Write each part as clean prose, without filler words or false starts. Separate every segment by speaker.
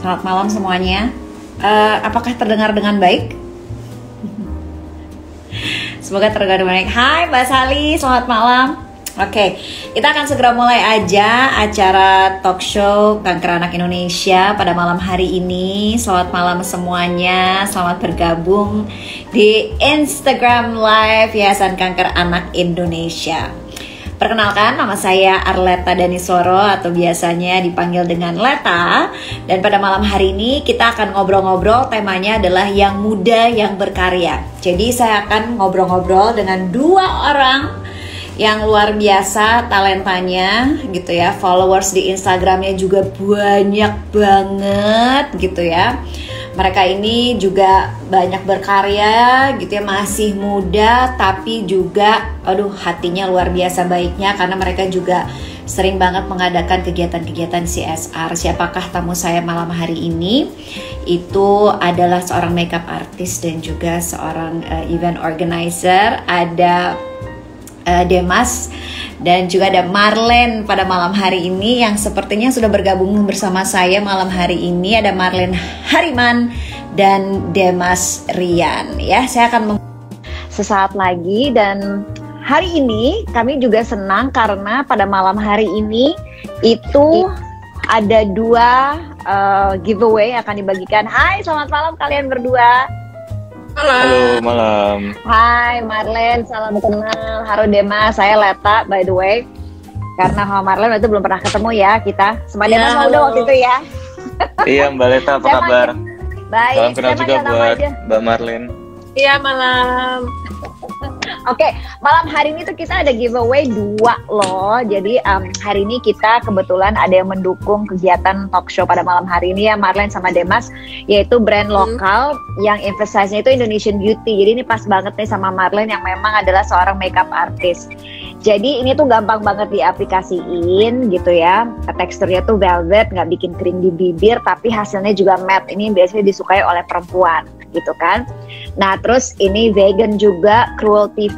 Speaker 1: Selamat malam semuanya. Apakah terdengar dengan baik? Semoga terdengar dengan baik. Hai Mbak Sali, selamat malam. Oke, kita akan segera mulai aja acara talk show Kanker Anak Indonesia pada malam hari ini. Selamat malam semuanya, selamat bergabung di Instagram Live Yayasan Kanker Anak Indonesia. Perkenalkan, nama saya Arleta Danisworo atau biasanya dipanggil dengan Leta. Dan pada malam hari ini kita akan ngobrol-ngobrol, temanya adalah yang muda yang berkarya. Jadi saya akan ngobrol-ngobrol dengan dua orang yang luar biasa talentanya gitu ya. Followers di Instagramnya juga banyak banget gitu ya. Mereka ini juga banyak berkarya gitu ya, masih muda tapi juga hatinya luar biasa baiknya, karena mereka juga sering banget mengadakan kegiatan-kegiatan CSR. Siapakah tamu saya malam hari ini? Itu adalah seorang makeup artist dan juga seorang event organizer. Ada Demas dan juga ada Marlen pada malam hari ini yang sepertinya sudah bergabung bersama saya malam hari ini. Ada Marlen Hariman dan Demas Rian ya. Saya akan sesaat lagi, dan hari ini kami juga senang karena pada malam hari ini itu ada dua giveaway akan dibagikan. Hai, selamat malam kalian berdua.
Speaker 2: Halo, malam.
Speaker 1: Hai Marlen, salam kenal. Halo Demas, saya Leta by the way. Karena sama Marlen itu belum pernah ketemu ya kita. Sama Demas udah waktu itu ya.
Speaker 2: Iya Mbak Leta, apa kabar?
Speaker 1: Baik.
Speaker 2: Salam kenal juga buat Mbak Marlen.
Speaker 3: Iya, malam.
Speaker 1: Oke, malam hari ini tuh kita ada giveaway 2 loh. Jadi hari ini kita kebetulan ada yang mendukung kegiatan talk show pada malam hari ini ya, Marlen sama Demas, yaitu brand lokal yang investasinya itu Indonesian Beauty. Jadi ini pas banget nih sama Marlen yang memang adalah seorang makeup artist. Jadi ini tuh gampang banget diaplikasiin gitu ya. Teksturnya tuh velvet, nggak bikin kering di bibir, tapi hasilnya juga matte. Ini biasanya disukai oleh perempuan gitu kan. Nah terus ini vegan juga, cruelty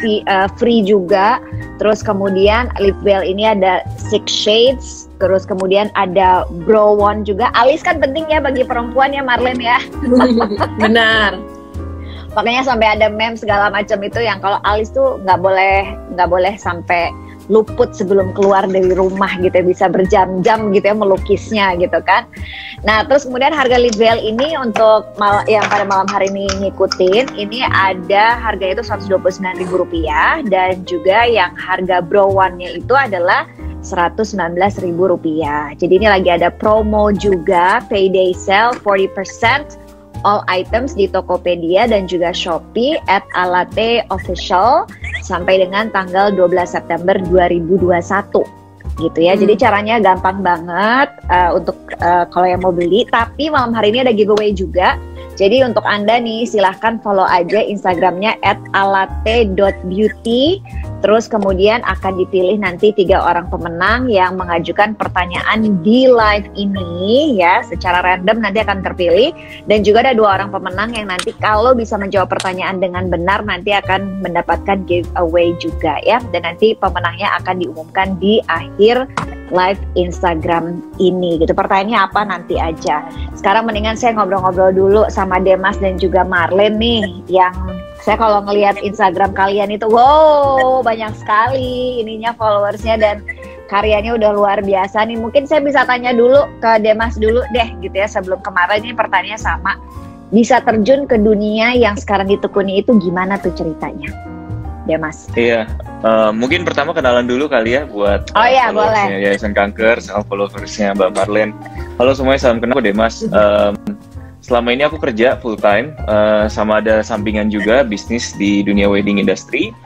Speaker 1: free juga. Terus kemudian lip veil ini ada 6 shades. Terus kemudian ada brow on juga. Alis kan penting ya bagi perempuan ya Marlen ya.
Speaker 3: Benar.
Speaker 1: Makanya sampai ada meme segala macam itu yang kalau alis tuh nggak boleh sampai luput sebelum keluar dari rumah gitu ya, bisa berjam-jam gitu ya melukisnya gitu kan. Nah terus kemudian harga lip veil ini untuk yang pada malam hari ini ngikutin, ini ada harganya itu Rp129.000, dan juga yang harga brow one-nya itu adalah Rp119.000. Jadi ini lagi ada promo juga, payday sale 40% all items di Tokopedia dan juga Shopee @alate_official sampai dengan tanggal 12 September 2021 gitu ya. Jadi caranya gampang banget untuk kalau yang mau beli, tapi malam hari ini ada giveaway juga. Jadi untuk Anda nih silahkan follow aja Instagramnya @alate.beauty. Terus kemudian akan dipilih nanti 3 orang pemenang yang mengajukan pertanyaan di live ini ya. Secara random nanti akan terpilih. Dan juga ada 2 orang pemenang yang nanti kalau bisa menjawab pertanyaan dengan benar nanti akan mendapatkan giveaway juga ya. Dan nanti pemenangnya akan diumumkan di akhir live Instagram ini gitu. Pertanyaannya apa nanti aja. Sekarang mendingan saya ngobrol-ngobrol dulu sama Demas dan juga Marlen nih, yang saya kalau ngelihat Instagram kalian itu wow banyak sekali ininya followersnya dan karyanya udah luar biasa nih. Mungkin saya bisa tanya dulu ke Demas dulu deh gitu ya, sebelum kemarin ini pertanyaannya sama. Bisa terjun ke dunia yang sekarang ditekuni itu gimana tuh ceritanya, Demas?
Speaker 2: Iya, mungkin pertama kenalan dulu kali ya buat followersnya Yayasan Kanker sama followersnya Mbak Marlen. Halo semuanya, salam kenal, aku Demas. Selama ini aku kerja full time, sama ada sampingan juga bisnis di dunia wedding industry.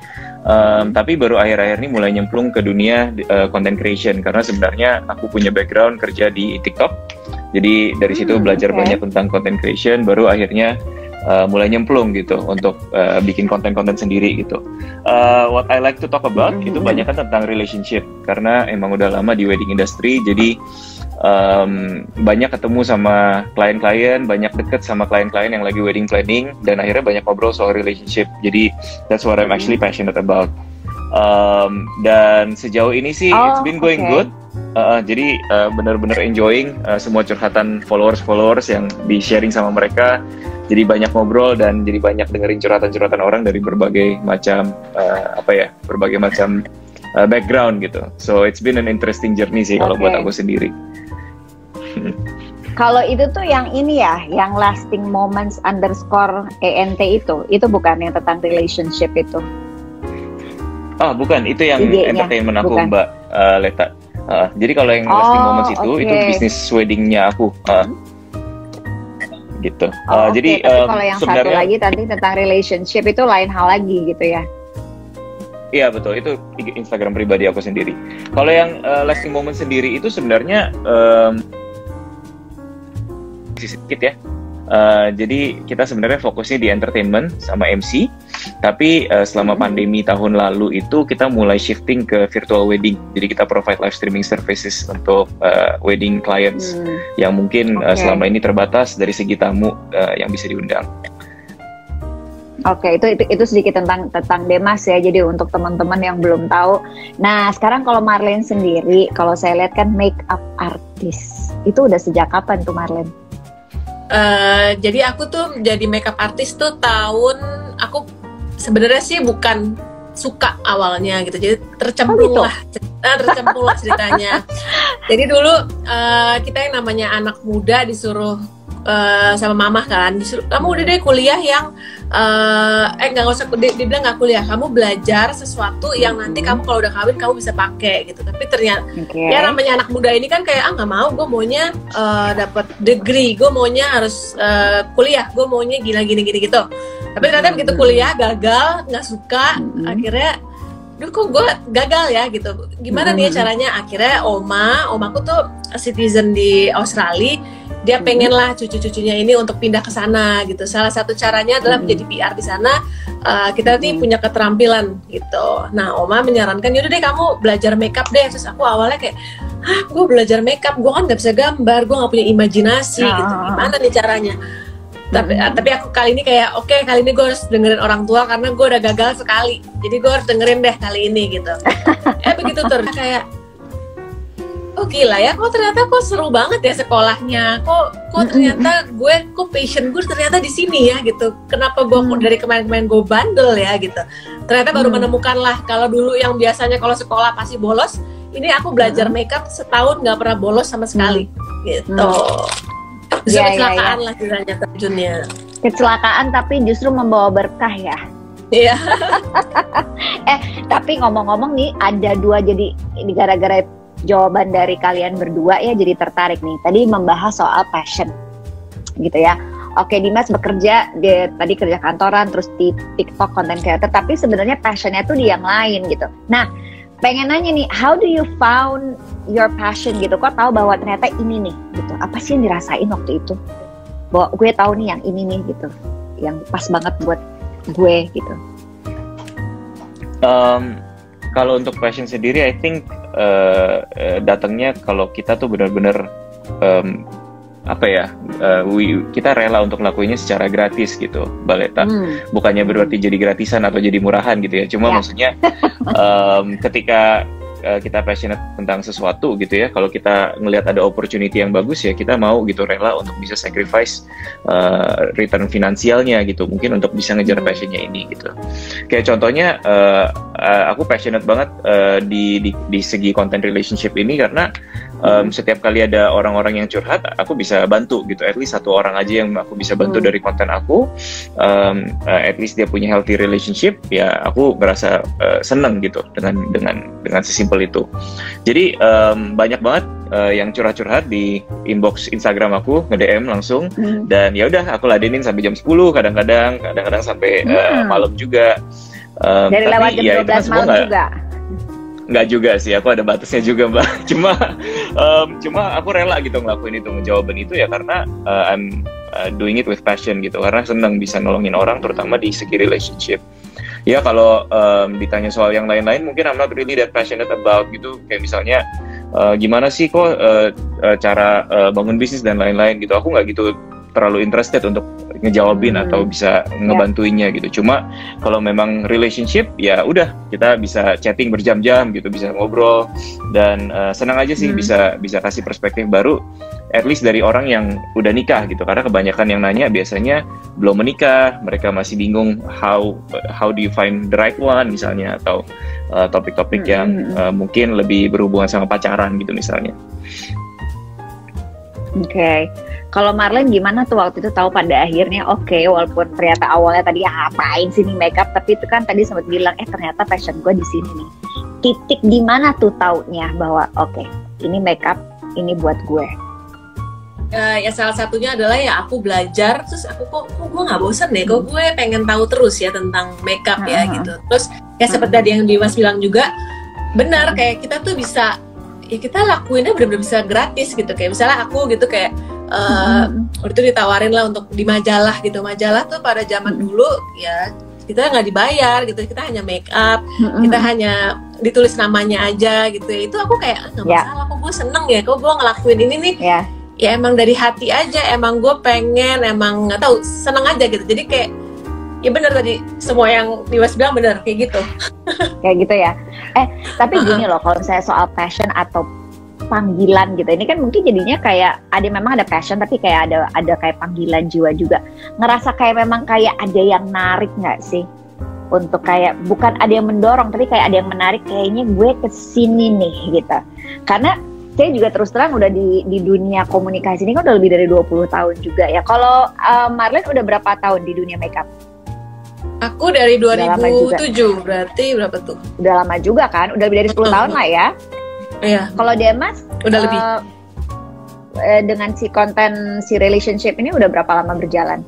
Speaker 2: Tapi baru akhir-akhir ini mulai nyemplung ke dunia content creation, karena sebenarnya aku punya background kerja di TikTok. Jadi dari situ belajar banyak tentang content creation, baru akhirnya mulai nyemplung gitu untuk bikin konten-konten sendiri gitu. What I like to talk about itu banyak kan tentang relationship, karena emang udah lama di wedding industry, jadi banyak ketemu sama klien-klien, banyak deket sama klien-klien yang lagi wedding planning, dan akhirnya banyak ngobrol soal relationship. Jadi that's what I'm actually passionate about. Dan sejauh ini sih it's been going good. Jadi benar-benar enjoying semua curhatan followers yang di-sharing sama mereka. Jadi banyak ngobrol dan jadi banyak dengerin curhatan-curhatan orang dari berbagai macam berbagai macam background gitu. So it's been an interesting journey sih kalau buat aku sendiri.
Speaker 1: Kalau itu tuh yang ini ya, yang lasting moments _ENT itu bukan yang tentang relationship itu?
Speaker 2: Bukan, itu yang entertainment aku, bukan. Mbak Leta. Jadi kalau yang lasting moments itu bisnis weddingnya aku. Gitu. Jadi
Speaker 1: kalau yang satu lagi tadi tentang relationship itu lain hal lagi gitu ya?
Speaker 2: Iya betul, itu Instagram pribadi aku sendiri. Kalau yang lasting moment sendiri itu sebenarnya sedikit ya. Jadi kita sebenarnya fokusnya di entertainment sama MC. Tapi selama pandemi tahun lalu itu kita mulai shifting ke virtual wedding. Jadi kita provide live streaming services untuk wedding clients yang mungkin selama ini terbatas dari segi tamu yang bisa diundang.
Speaker 1: Oke, itu sedikit tentang Demas ya. Jadi untuk teman-teman yang belum tahu. Nah, sekarang kalau Marlene sendiri, kalau saya lihat kan makeup artist. Itu udah sejak kapan tuh Marlene?
Speaker 3: Jadi aku tuh jadi makeup artist tuh aku sebenarnya sih bukan suka awalnya gitu, jadi tercemplung lah ceritanya. Jadi dulu kita yang namanya anak muda disuruh sama mama kan, disuruh kamu udah deh kuliah yang nggak usah, dibilang nggak kuliah, kamu belajar sesuatu yang nanti kamu kalau udah kawin kamu bisa pakai gitu. Tapi ternyata ya namanya anak muda ini kan kayak nggak mau, gue maunya dapat degree, gue maunya harus kuliah, gue maunya gini gitu. Tapi ternyata begitu kuliah gagal, nggak suka, akhirnya kok gue gagal ya gitu. Gimana nih caranya? Akhirnya omaku tuh citizen di Australia. Dia pengen lah cucu-cucunya ini untuk pindah ke sana gitu. Salah satu caranya adalah menjadi PR di sana. Kita nih punya keterampilan gitu. Nah, Oma menyarankan, yaudah deh kamu belajar makeup deh. Terus aku awalnya kayak, gue belajar makeup, gue kan nggak bisa gambar, gue nggak punya imajinasi gitu. Gimana nih caranya? Tapi aku kali ini kayak, oke, kali ini gue harus dengerin orang tua karena gue udah gagal sekali. Jadi gue harus dengerin deh kali ini gitu. Begitu terus kayak, oh gila ya, kok ternyata seru banget ya sekolahnya, kok ternyata passion gue ternyata di sini ya gitu. Kenapa gue dari kemarin-kemarin gue bandel ya gitu. Ternyata baru menemukan lah, kalau dulu yang biasanya kalau sekolah pasti bolos, ini aku belajar makeup setahun nggak pernah bolos sama sekali gitu. Justru kecelakaan lah kiranya terjunnya. Kecelakaan tapi justru membawa berkah ya. Iya. Tapi ngomong-ngomong nih, ada dua, jadi ini gara-gara jawaban dari kalian berdua ya jadi tertarik nih. Tadi membahas soal passion gitu ya. Oke, Dimas bekerja, dia tadi kerja kantoran, terus di TikTok content creator, tapi sebenarnya passionnya tuh di yang lain gitu. Nah, pengen nanya nih, how do you found your passion gitu? Kok tahu bahwa ternyata ini nih gitu. Apa sih yang dirasain waktu itu? Bahwa gue tahu nih yang ini nih gitu, yang pas banget buat gue gitu.
Speaker 2: Kalau untuk passion sendiri, I think datangnya kalau kita tuh benar-benar kita rela untuk ngelakuinnya secara gratis gitu, Baleta. Bukannya berarti jadi gratisan atau jadi murahan gitu ya. Cuma maksudnya ketika kita passionate tentang sesuatu gitu ya, kalau kita ngelihat ada opportunity yang bagus ya kita mau gitu, rela untuk bisa sacrifice return finansialnya gitu, mungkin untuk bisa ngejar passionnya ini gitu. Kayak contohnya aku passionate banget di segi content relationship ini karena setiap kali ada orang-orang yang curhat aku bisa bantu gitu, at least satu orang aja yang aku bisa bantu dari konten aku, at least dia punya healthy relationship ya, aku ngerasa seneng gitu dengan sesimpel itu. Jadi banyak banget yang curhat-curhat di inbox Instagram aku, nge-DM langsung, dan ya udah aku ladenin sampai jam 10 kadang-kadang sampai malam juga.
Speaker 1: Dari lewat jam 12 malam juga?
Speaker 2: Nggak juga sih, aku ada batasnya juga Mbak. Cuma aku rela gitu ngelakuin itu, ngejawaban itu ya karena I'm doing it with passion gitu, karena senang bisa nolongin orang terutama di segi relationship. Ya kalau ditanya soal yang lain-lain mungkin I'm not really that passionate about gitu, kayak misalnya gimana sih kok cara bangun bisnis dan lain-lain gitu, aku nggak gitu terlalu interested untuk ngejawabin atau bisa ngebantuinnya gitu. Cuma kalau memang relationship ya udah kita bisa chatting berjam-jam gitu, bisa ngobrol dan senang aja sih bisa kasih perspektif baru at least dari orang yang udah nikah gitu, karena kebanyakan yang nanya biasanya belum menikah, mereka masih bingung how do you find the right one misalnya, atau topik-topik yang mungkin lebih berhubungan sama pacaran gitu misalnya.
Speaker 1: Oke. Kalau Marlene gimana tuh waktu itu tahu pada akhirnya walaupun ternyata awalnya tadi ngapain sih nih makeup, tapi itu kan tadi sempat bilang ternyata passion gue di sini nih. Titik di mana tuh taunya bahwa ini makeup, ini buat gue.
Speaker 3: Ya salah satunya adalah ya aku belajar, terus aku kok gue nggak bosan deh, kok gue pengen tahu terus ya tentang makeup ya gitu. Terus ya seperti tadi yang Dimas bilang juga benar, kayak kita tuh bisa ya kita lakuinnya benar-benar bisa gratis gitu. Kayak misalnya aku gitu kayak waktu itu ditawarin lah untuk di majalah gitu. Majalah tuh pada zaman dulu ya kita nggak dibayar gitu, kita hanya make up, kita hanya ditulis namanya aja gitu ya. Itu aku kayak nggak masalah, kok gue seneng ya, kok gue ngelakuin ini nih ya emang dari hati aja, emang gue pengen, emang nggak tahu, seneng aja gitu. Jadi kayak ya benar tadi semua yang Dimas bilang benar kayak gitu.
Speaker 1: Kayak gitu ya. Tapi gini loh, kalau saya soal passion atau panggilan gitu, ini kan mungkin jadinya kayak memang ada passion, tapi kayak ada kayak panggilan jiwa juga. Ngerasa kayak memang kayak ada yang narik nggak sih? Untuk kayak bukan ada yang mendorong, tapi kayak ada yang menarik, kayaknya gue kesini nih gitu. Karena saya juga terus terang udah di dunia komunikasi ini kan udah lebih dari 20 tahun juga ya. Kalau Marlene udah berapa tahun di dunia makeup?
Speaker 3: Aku dari 2007, berarti berapa tuh?
Speaker 1: Udah lama juga kan, udah lebih dari 10 tahun lah ya.
Speaker 3: Iya.
Speaker 1: Kalau Dimas
Speaker 3: udah lebih.
Speaker 1: Dengan si konten si relationship ini udah berapa lama berjalan?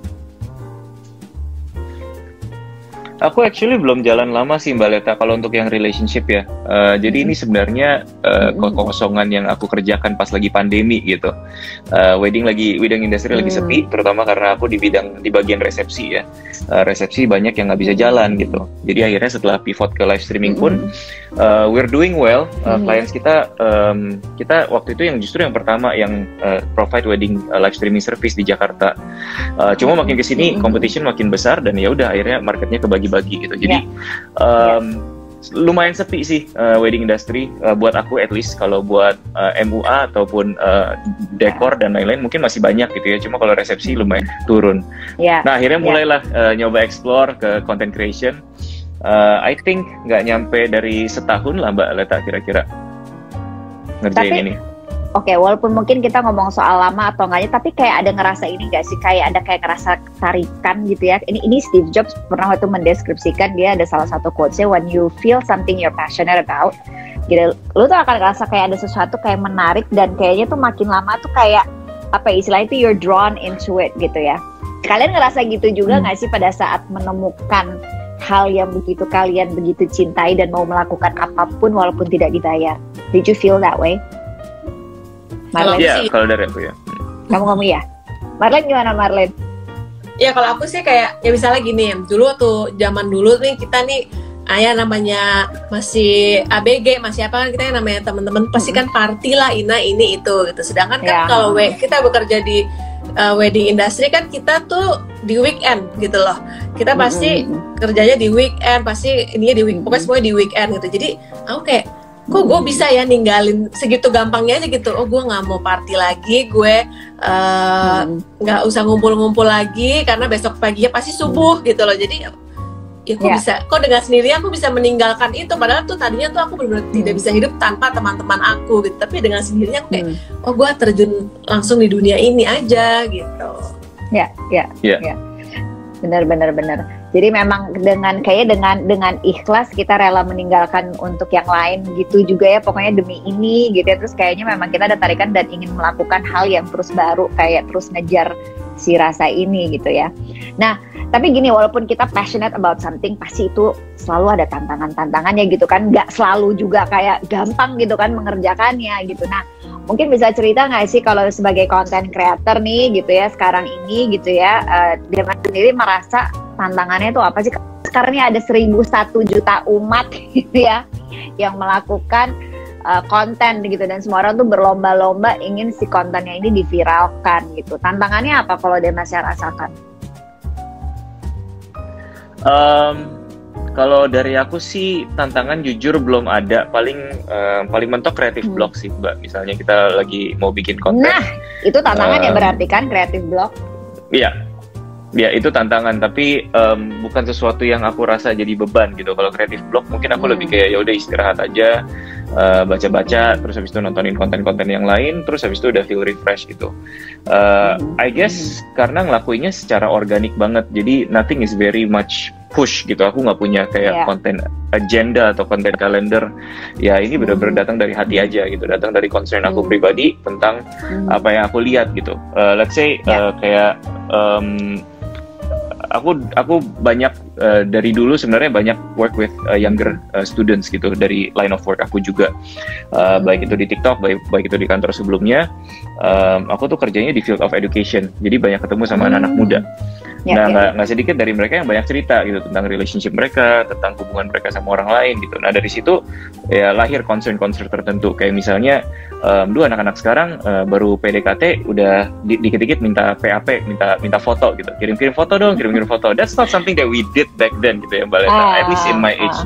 Speaker 2: Aku actually belum jalan lama sih Mbak Leta kalau untuk yang relationship ya. Jadi ini sebenarnya kekosongan yang aku kerjakan pas lagi pandemi gitu. Wedding industry lagi sepi, terutama karena aku di bagian resepsi ya. Resepsi banyak yang nggak bisa jalan gitu. Jadi akhirnya setelah pivot ke live streaming pun we're doing well. Clients kita waktu itu yang pertama yang provide wedding live streaming service di Jakarta. Cuma makin kesini competition makin besar dan ya udah akhirnya marketnya kebagi-bagi gitu. Jadi lumayan sepi sih wedding industry buat aku, at least. Kalau buat MUA ataupun dekor dan lain-lain mungkin masih banyak gitu ya. Cuma kalau resepsi lumayan turun. Nah akhirnya mulailah nyoba explore ke content creation. I think nggak nyampe dari setahun lah Mbak Leta kira-kira ngerjain ini.
Speaker 1: Oke, walaupun mungkin kita ngomong soal lama atau enggaknya, tapi kayak ada ngerasa ini nggak sih, kayak ada kayak ngerasa tarikan gitu ya. Ini Steve Jobs pernah waktu mendeskripsikan, dia ada salah satu quotes-nya, when you feel something you're passionate about, gitu, lu tuh akan ngerasa kayak ada sesuatu kayak menarik, dan kayaknya tuh makin lama tuh kayak apa istilahnya itu, you're drawn into it gitu ya. Kalian ngerasa gitu juga nggak sih pada saat menemukan hal yang kalian begitu cintai dan mau melakukan apapun walaupun tidak dibayar? Did you feel that way?
Speaker 2: Iya, kalau dari aku ya.
Speaker 1: Kamu ya? Marlene gimana Marlene?
Speaker 3: Ya kalau aku sih kayak ya misalnya gini, dulu tuh zaman dulu nih kita nih namanya masih ABG, masih apa kan, kita yang namanya teman-teman pasti kan party lah, ini itu gitu. Sedangkan kan kalau kita bekerja di wedding industry kan kita tuh di weekend gitu loh. Kita pasti kerjanya di weekend, pasti ininya pokoknya semuanya di weekend gitu. Jadi aku kayak kok gue bisa ya ninggalin segitu gampangnya aja gitu. Oh gue nggak mau party lagi, gue nggak usah ngumpul-ngumpul lagi karena besok paginya pasti subuh gitu loh. Jadi ya kok bisa, kok dengan sendiri aku bisa meninggalkan itu, padahal tuh tadinya tuh aku benar-benar tidak bisa hidup tanpa teman-teman aku gitu. Tapi dengan sendirinya aku kayak oh gue terjun langsung di dunia ini aja gitu.
Speaker 1: Ya. Benar. Jadi memang dengan ikhlas kita rela meninggalkan untuk yang lain gitu juga ya, pokoknya demi ini gitu ya. Terus kayaknya memang kita ada tarikan dan ingin melakukan hal yang terus baru, kayak terus ngejar si rasa ini gitu ya. Nah, tapi gini, walaupun kita passionate about something, pasti itu selalu ada tantangannya gitu kan. Nggak selalu juga kayak gampang gitu kan mengerjakannya gitu. Nah, mungkin bisa cerita nggak sih kalau sebagai content creator nih gitu ya sekarang ini gitu ya, Dimas sendiri merasa tantangannya itu apa sih? Sekarang ini ada 1.001 juta umat gitu ya yang melakukan konten gitu, dan semua orang tuh berlomba-lomba ingin si kontennya ini diviralkan gitu. Tantangannya apa kalau Demas yang rasakan?
Speaker 2: Kalau dari aku sih tantangan jujur belum ada. Paling mentok kreatif blog sih Mbak. Misalnya kita lagi mau bikin konten.
Speaker 1: Nah, itu tantangan ya berarti kan kreatif blog?
Speaker 2: Iya. Ya itu tantangan, tapi bukan sesuatu yang aku rasa jadi beban gitu. Kalau kreatif blog mungkin aku lebih kayak ya udah istirahat aja, baca-baca, terus habis itu nontonin konten-konten yang lain, terus habis itu udah feel refresh gitu. I guess karena ngelakuinnya secara organik banget, jadi nothing is very much push gitu. Aku nggak punya kayak konten agenda atau konten kalender. Ya ini benar-benar datang dari hati aja gitu, datang dari concern aku pribadi tentang apa yang aku lihat gitu. Let's say kayak aku banyak dari dulu sebenarnya banyak work with younger students gitu dari line of work aku juga, baik itu di TikTok, baik itu di kantor sebelumnya. Aku tuh kerjanya di field of education, jadi banyak ketemu sama anak-anak muda. Nah, nggak sedikit dari mereka yang banyak cerita gitu tentang relationship mereka, tentang hubungan mereka sama orang lain gitu. Nah dari situ ya lahir concern-concern tertentu, kayak misalnya, anak-anak sekarang baru PDKT udah dikit-dikit minta PAP, minta foto gitu, kirim-kirim foto dong, kirim-kirim foto. That's not something that we did back then gitu ya Mbak Leta, at least in my age.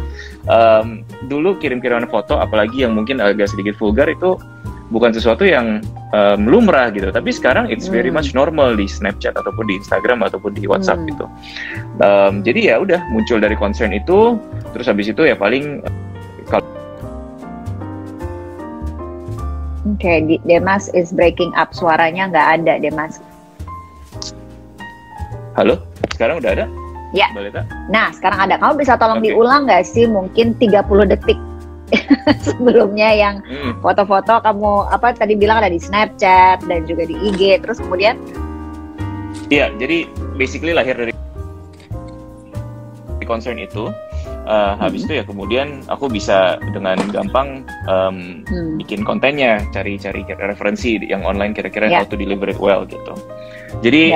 Speaker 2: Dulu kirim-kiriman foto, apalagi yang mungkin agak sedikit vulgar, itu bukan sesuatu yang lumrah gitu, tapi sekarang it's very much normal di Snapchat ataupun di Instagram ataupun di WhatsApp gitu. Jadi ya udah muncul dari concern itu, terus habis itu ya paling
Speaker 1: Demas is breaking up, suaranya nggak ada Demas.
Speaker 2: Halo, sekarang udah ada?
Speaker 1: Ya. Nah sekarang ada, kamu bisa tolong diulang nggak sih mungkin 30 detik sebelumnya yang foto-foto kamu tadi bilang ada di Snapchat dan juga di IG, terus kemudian?
Speaker 2: Iya, jadi basically lahir dari concern itu. Habis itu ya kemudian aku bisa dengan gampang bikin kontennya, cari referensi yang online kira-kira how to deliver it well gitu. Jadi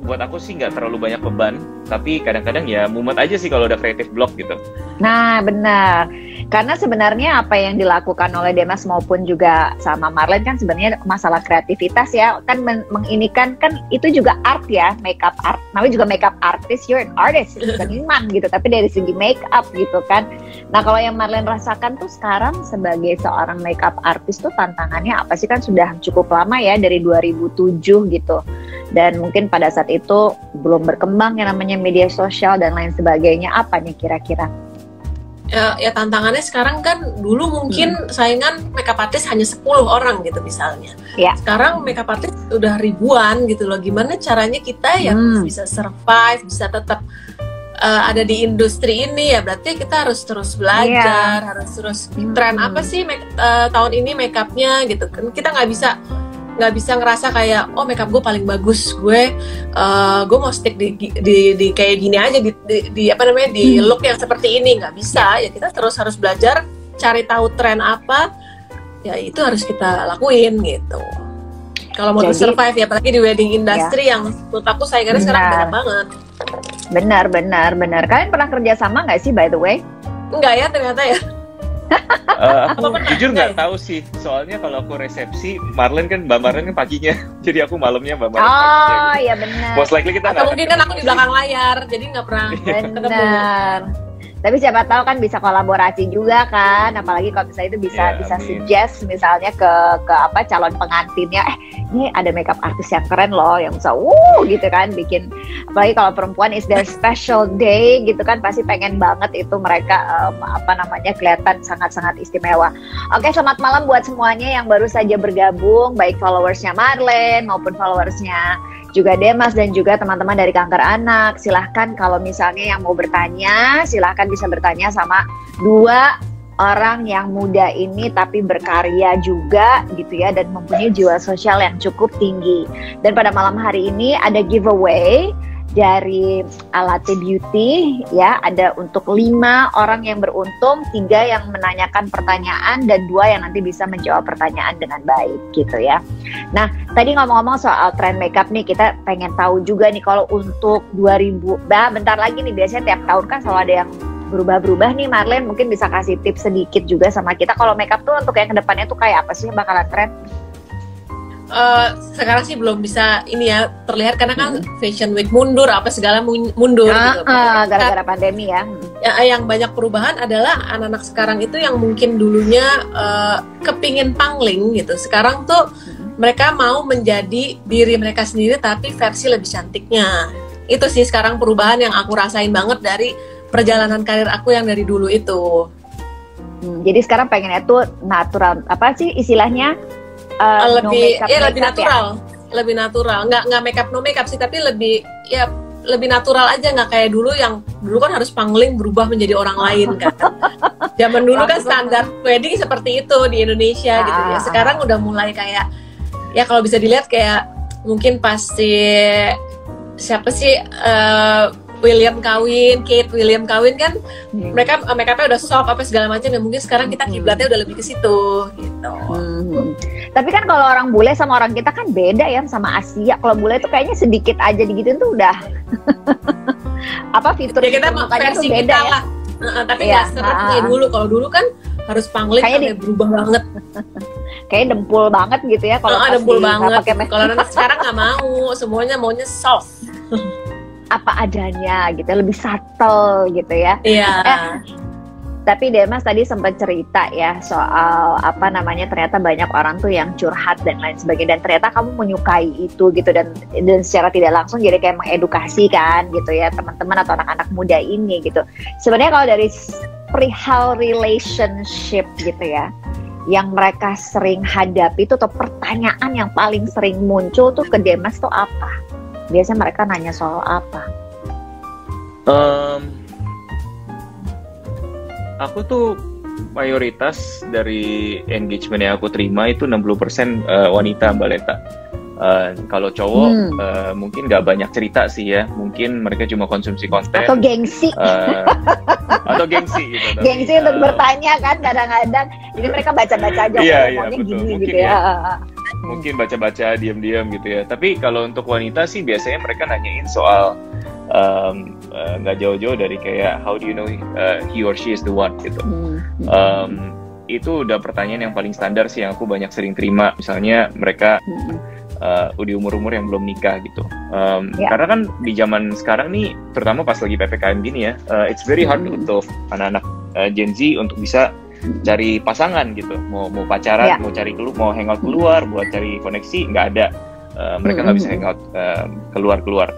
Speaker 2: buat aku sih nggak terlalu banyak beban, tapi kadang-kadang ya mumet aja sih kalau udah kreatif blog gitu.
Speaker 1: Nah benar, karena sebenarnya apa yang dilakukan oleh Demas maupun juga sama Marlen kan sebenarnya masalah kreativitas ya, kan menginikan kan itu juga art ya, makeup art, namanya juga makeup artist, you're an artist, seniman gitu, tapi dari segi makeup gitu kan. Nah kalau yang Marlen rasakan tuh sekarang sebagai seorang makeup artist tuh tantangannya apa sih, kan sudah cukup lama ya dari 2007 gitu, dan mungkin pada saat itu belum berkembang yang namanya media sosial dan lain sebagainya. Apa nih kira-kira?
Speaker 3: Ya tantangannya sekarang kan, dulu mungkin saingan makeup artist hanya 10 orang gitu misalnya. Sekarang makeup artist udah ribuan gitu loh. Gimana caranya kita yang bisa survive, bisa tetap ada di industri ini, ya berarti kita harus terus belajar, harus terus tren apa sih tahun ini makeupnya gitu kan. Kita nggak bisa ngerasa kayak makeup gue paling bagus, gue mau stick di kayak gini aja, di look yang seperti ini. Nggak bisa ya, kita terus harus belajar, cari tahu tren apa ya, itu harus kita lakuin gitu kalau mau survive ya, apalagi di wedding industry yang menurut aku saingannya sekarang banyak banget. Benar. Kalian pernah kerja sama nggak sih by the way? Enggak ya ternyata ya.
Speaker 2: Aku jujur nggak tahu sih, soalnya kalau aku resepsi, Mbak Marlen kan paginya, jadi aku malamnya Mbak Marlen paginya.
Speaker 1: Oh iya benar.
Speaker 2: Most likely kita
Speaker 3: atau mungkin kan aku di belakang layar, jadi nggak pernah ketemu.
Speaker 1: Tapi siapa tahu kan bisa kolaborasi juga kan, apalagi kalau misalnya itu bisa suggest misalnya ke calon pengantinnya, ini ada makeup artist yang keren loh, yang bisa gitu kan bikin, apalagi kalau perempuan is their special day gitu kan, pasti pengen banget itu mereka kelihatan sangat-sangat istimewa. Oke, selamat malam buat semuanya yang baru saja bergabung, baik followersnya Marlen maupun followersnya juga Demas dan juga teman-teman dari Kanker Anak. Silahkan kalau misalnya yang mau bertanya, silahkan bisa bertanya sama dua orang yang muda ini tapi berkarya juga gitu ya, dan mempunyai jiwa sosial yang cukup tinggi. Dan pada malam hari ini ada giveaway dari Alate Beauty ya, ada untuk 5 orang yang beruntung, 3 yang menanyakan pertanyaan dan 2 yang nanti bisa menjawab pertanyaan dengan baik gitu ya. Nah tadi ngomong-ngomong soal tren makeup nih, kita pengen tahu juga nih kalau untuk 2000, bentar lagi nih, biasanya tiap tahun kan selalu ada yang berubah-berubah nih Marlen, mungkin bisa kasih tips sedikit juga sama kita kalau makeup tuh untuk yang kedepannya tuh kayak apa sih bakalan tren?
Speaker 3: Sekarang sih belum bisa ini ya terlihat karena kan Fashion Week mundur apa segala mundur gitu.
Speaker 1: Gara-gara pandemi ya.
Speaker 3: Yang banyak perubahan adalah anak-anak sekarang itu yang mungkin dulunya kepingin pangling gitu. Sekarang tuh mereka mau menjadi diri mereka sendiri tapi versi lebih cantiknya. Itu sih sekarang perubahan yang aku rasain banget dari perjalanan karir aku yang dari dulu itu. Jadi sekarang pengennya tuh natural, apa sih istilahnya? Lebih natural, lebih natural. Nggak makeup no makeup sih, tapi lebih natural aja, nggak kayak dulu yang dulu kan harus pangling berubah menjadi orang lain kan. Zaman dulu kan standar wedding seperti itu di Indonesia gitu ya. Sekarang udah mulai kayak ya kalau bisa dilihat kayak mungkin pasti siapa sih Kate William kawin kan mereka makeupnya udah soft apa segala macam ya, mungkin sekarang kita kiblatnya udah lebih ke situ gitu.
Speaker 1: Tapi kan kalau orang bule sama orang kita kan beda ya sama Asia. Kalau bule tuh kayaknya sedikit aja digituin tuh udah apa fitur
Speaker 3: ya kita versi
Speaker 1: tuh beda
Speaker 3: kita
Speaker 1: ya.
Speaker 3: lah. Tapi nggak seperti dulu. Kalau dulu kan harus pangling kayak berubah banget.
Speaker 1: Kayak dempul banget gitu ya kalau
Speaker 3: dempul banget. Kalau anak sekarang nggak mau, semuanya maunya soft.
Speaker 1: Apa adanya gitu, lebih subtle gitu ya.
Speaker 3: Iya.
Speaker 1: Tapi Demas tadi sempat cerita ya soal apa namanya, ternyata banyak orang tuh yang curhat dan lain sebagainya, dan ternyata kamu menyukai itu gitu, dan secara tidak langsung jadi kayak mengedukasi kan gitu ya teman-teman atau anak-anak muda ini gitu. Sebenarnya kalau dari perihal relationship gitu ya, yang mereka sering hadapi itu atau pertanyaan yang paling sering muncul tuh ke Demas tuh apa? Biasanya mereka nanya soal apa?
Speaker 2: Aku tuh mayoritas dari engagement yang aku terima itu 60% wanita, Mbak Leta. Kalau cowok mungkin nggak banyak cerita sih ya, mungkin mereka cuma konsumsi konten
Speaker 1: atau gengsi
Speaker 2: atau gengsi gitu.
Speaker 1: Gengsi untuk bertanya kan kadang-kadang, jadi mereka baca-baca aja ngomongnya gini gitu ya.
Speaker 2: Mungkin baca-baca diam-diam gitu ya. Tapi kalau untuk wanita sih biasanya mereka nanyain soal nggak jauh-jauh dari kayak how do you know he or she is the one gitu. Itu udah pertanyaan yang paling standar sih yang aku banyak sering terima. Misalnya mereka di umur-umur yang belum nikah gitu. Karena kan di zaman sekarang nih, terutama pas lagi PPKM gini ya, it's very hard untuk anak-anak Gen Z untuk bisa cari pasangan gitu, mau pacaran, mau cari mau hangout keluar, buat cari koneksi nggak ada, mereka nggak bisa hangout keluar,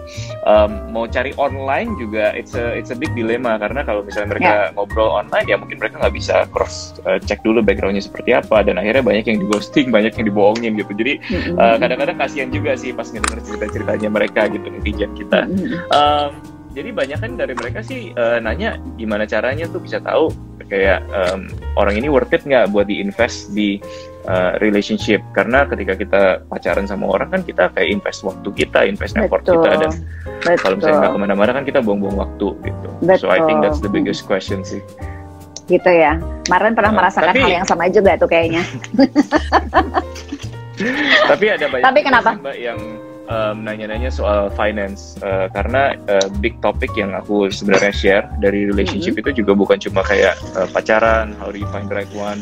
Speaker 2: mau cari online juga it's a big dilemma, karena kalau misalnya mereka ngobrol online ya mungkin mereka nggak bisa cross check dulu backgroundnya seperti apa, dan akhirnya banyak yang di ghosting, banyak yang dibohongin gitu. Jadi kadang-kadang kasihan juga sih pas ngedenger cerita-ceritanya mereka gitu, netizen kita. Jadi banyak kan dari mereka sih nanya gimana caranya tuh bisa tahu kayak orang ini worth it nggak buat diinvest di relationship, karena ketika kita pacaran sama orang kan kita kayak invest waktu kita, invest effort kita, dan kalau misalnya nggak kemana-mana kan kita buang-buang waktu gitu. So I think that's the biggest question sih.
Speaker 1: Gitu ya. Marlen pernah merasakan hal yang sama juga tuh kayaknya.
Speaker 2: Tapi ada banyak
Speaker 1: Mbak
Speaker 2: yang nanya-nanya soal finance, karena big topic yang aku sebenarnya share dari relationship itu juga bukan cuma kayak pacaran, how do you find the right one,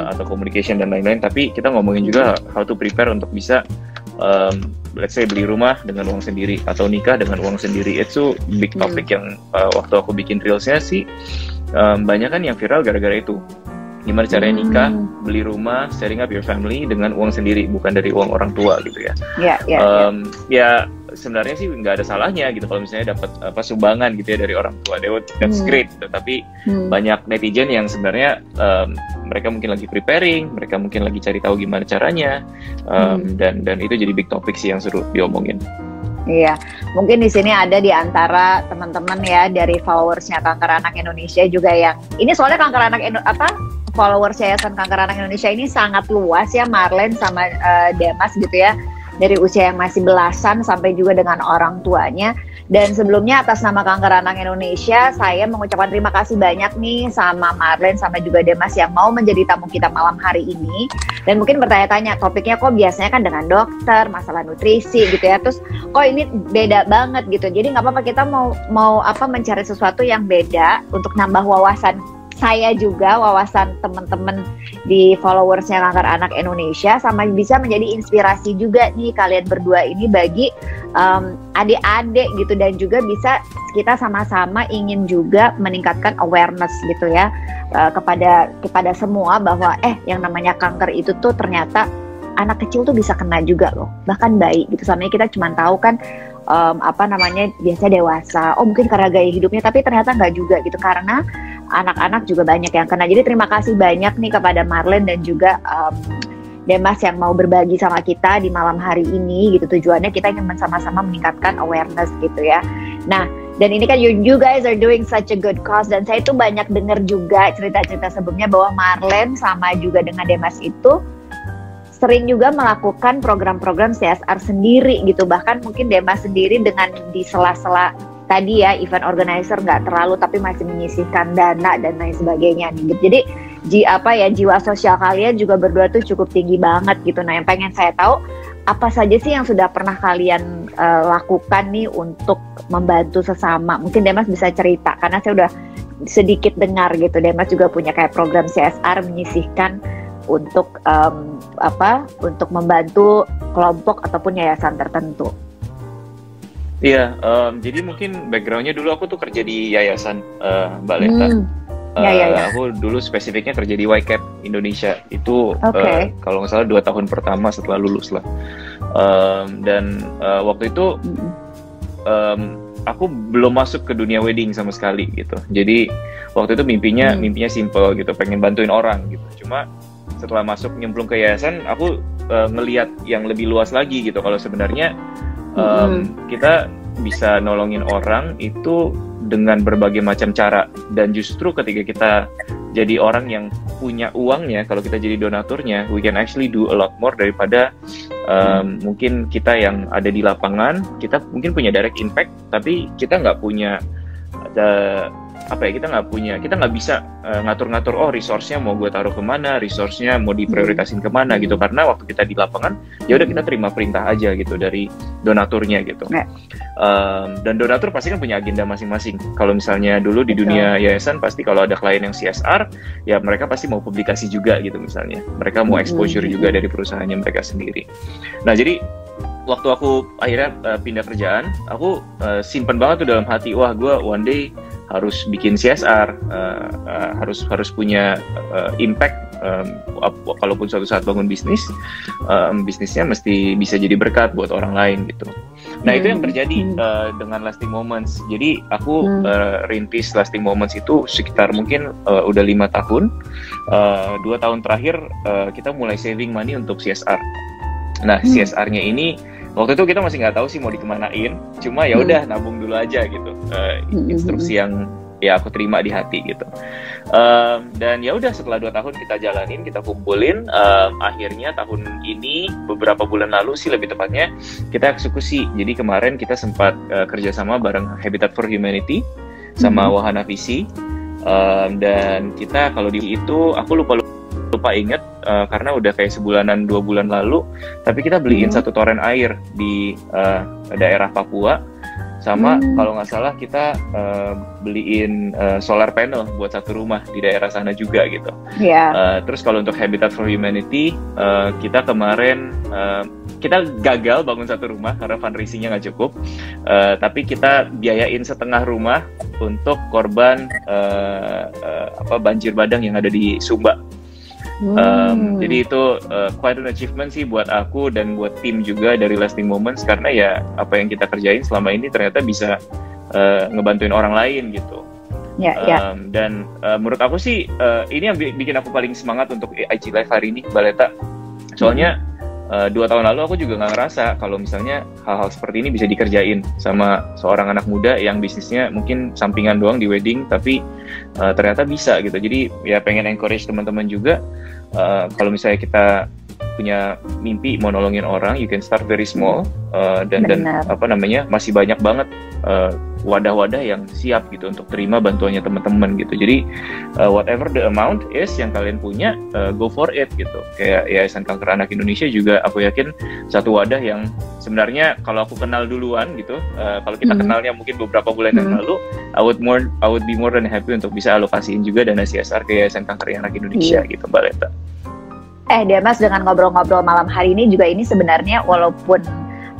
Speaker 2: atau communication dan lain-lain, tapi kita ngomongin juga how to prepare untuk bisa let's say beli rumah dengan uang sendiri atau nikah dengan uang sendiri. Itu big topic yang waktu aku bikin reelsnya sih banyak kan yang viral gara-gara itu. Gimana caranya nikah, beli rumah, sharing up your family dengan uang sendiri, bukan dari uang orang tua gitu ya. Ya sebenarnya sih nggak ada salahnya gitu kalau misalnya dapat sumbangan gitu ya dari orang tua, that's great gitu. Tapi banyak netizen yang sebenarnya mereka mungkin lagi preparing, mereka mungkin lagi cari tahu gimana caranya, dan itu jadi big topic sih yang seru diomongin.
Speaker 1: Iya, mungkin di sini ada di antara teman-teman ya dari followersnya Kanker Anak Indonesia juga yang ini, soalnya Kanker Anak followers Yayasan Kanker Anak Indonesia ini sangat luas ya Marlen sama Demas gitu ya. dari usia yang masih belasan sampai juga dengan orang tuanya. Dan sebelumnya atas nama Kanker Anak Indonesia, saya mengucapkan terima kasih banyak nih sama Marlene sama juga Demas yang mau menjadi tamu kita malam hari ini. Dan mungkin bertanya-tanya, topiknya kok biasanya kan dengan dokter, masalah nutrisi gitu ya. Terus kok ini beda banget gitu. Jadi nggak apa-apa, kita mau mencari sesuatu yang beda untuk nambah wawasan saya juga, wawasan teman-teman di followersnya Kanker Anak Indonesia, sama bisa menjadi inspirasi juga nih kalian berdua ini bagi adik-adik gitu, dan juga bisa kita sama-sama ingin juga meningkatkan awareness gitu ya kepada semua bahwa yang namanya kanker itu tuh ternyata anak kecil tuh bisa kena juga loh, bahkan bayi gitu. Sama kita cuma tahu kan biasa dewasa, mungkin karena gaya hidupnya, tapi ternyata nggak juga gitu, karena anak-anak juga banyak yang kena. Jadi terima kasih banyak nih kepada Marlene dan juga Demas yang mau berbagi sama kita di malam hari ini gitu. Tujuannya kita ingin sama-sama meningkatkan awareness gitu ya. Nah, dan ini kan you guys are doing such a good cause, dan saya tuh banyak dengar juga cerita-cerita sebelumnya bahwa Marlene sama juga dengan Demas itu sering juga melakukan program-program CSR sendiri gitu. Bahkan mungkin Demas sendiri dengan di sela-sela tadi ya, event organizer nggak terlalu tapi masih menyisihkan dana dan lain sebagainya nih. Jadi jiwa sosial kalian juga berdua tuh cukup tinggi banget gitu. Nah, yang pengen saya tahu, apa saja sih yang sudah pernah kalian lakukan nih untuk membantu sesama? Mungkin Demas bisa cerita, karena saya udah sedikit dengar gitu. Demas juga punya kayak program CSR menyisihkan untuk untuk membantu kelompok ataupun yayasan tertentu.
Speaker 2: Iya, jadi mungkin backgroundnya dulu aku tuh kerja di yayasan, Mbak Leta. Aku dulu spesifiknya kerja di YCAP Indonesia. Itu kalau nggak salah 2 tahun pertama setelah lulus lah. Dan waktu itu aku belum masuk ke dunia wedding sama sekali gitu. Jadi waktu itu mimpinya simple gitu, pengen bantuin orang gitu. Cuma setelah masuk nyemplung ke yayasan, aku ngelihat yang lebih luas lagi gitu. Kalau sebenarnya kita bisa nolongin orang itu dengan berbagai macam cara, dan justru ketika kita jadi orang yang punya uangnya, kalau kita jadi donaturnya, we can actually do a lot more daripada mungkin kita yang ada di lapangan. Kita mungkin punya direct impact, tapi kita nggak punya kita nggak bisa ngatur-ngatur resource-nya mau gue taruh kemana, resource-nya mau diprioritasin kemana gitu, karena waktu kita di lapangan ya udah kita terima perintah aja gitu dari donaturnya gitu. Dan donatur pasti kan punya agenda masing-masing. Kalau misalnya dulu di dunia yayasan, pasti kalau ada klien yang CSR ya mereka pasti mau publikasi juga gitu, misalnya mereka mau exposure juga dari perusahaannya mereka sendiri. Nah, jadi waktu aku akhirnya pindah kerjaan, aku simpen banget tuh dalam hati, wah gue one day harus bikin CSR, harus punya impact. Kalaupun suatu saat bangun bisnisnya mesti bisa jadi berkat buat orang lain gitu. Nah, itu yang terjadi dengan Lasting Moments. Jadi aku rintis Lasting Moments itu sekitar mungkin udah 5 tahun. 2 tahun terakhir kita mulai saving money untuk CSR. Nah, CSR-nya ini waktu itu kita masih nggak tahu sih mau dikemanain, cuma ya udah nabung dulu aja gitu. Instruksi yang ya aku terima di hati gitu. Dan ya udah setelah 2 tahun kita jalanin, kita kumpulin, akhirnya tahun ini beberapa bulan lalu sih lebih tepatnya kita eksekusi. Jadi kemarin kita sempat kerjasama bareng Habitat for Humanity sama Wahana Visi, dan kita kalau di itu aku lupa inget karena udah kayak sebulanan 2 bulan lalu, tapi kita beliin 1 toren air di daerah Papua, sama kalau nggak salah kita beliin solar panel buat 1 rumah di daerah sana juga gitu. Terus kalau untuk Habitat for Humanity, kita kemarin kita gagal bangun 1 rumah karena fundraisingnya nggak cukup, tapi kita biayain setengah rumah untuk korban banjir bandang yang ada di Sumba. Jadi itu quite an achievement sih buat aku dan buat tim juga dari Lasting Moments, karena ya apa yang kita kerjain selama ini ternyata bisa ngebantuin orang lain gitu. Dan menurut aku sih ini yang bikin aku paling semangat untuk IG Live hari ini, Mbak Leta. Soalnya 2 tahun lalu aku juga nggak ngerasa kalau misalnya hal-hal seperti ini bisa dikerjain sama seorang anak muda yang bisnisnya mungkin sampingan doang di wedding, tapi ternyata bisa gitu. Jadi ya pengen encourage teman-teman juga, kalau misalnya kita punya mimpi mau nolongin orang, you can start very small, dan apa namanya, masih banyak banget wadah-wadah yang siap gitu untuk terima bantuannya teman-teman gitu. Jadi whatever the amount is yang kalian punya, go for it gitu. Kayak Yayasan Kanker Anak Indonesia juga aku yakin satu wadah yang sebenarnya kalau aku kenal duluan gitu, kalau kita kenalnya mungkin beberapa bulan yang lalu, I would be more than happy untuk bisa alokasiin juga dana CSR ke Yayasan Kanker Anak Indonesia gitu, Mbak Lenta.
Speaker 1: Demas, dengan ngobrol-ngobrol malam hari ini juga, ini sebenarnya walaupun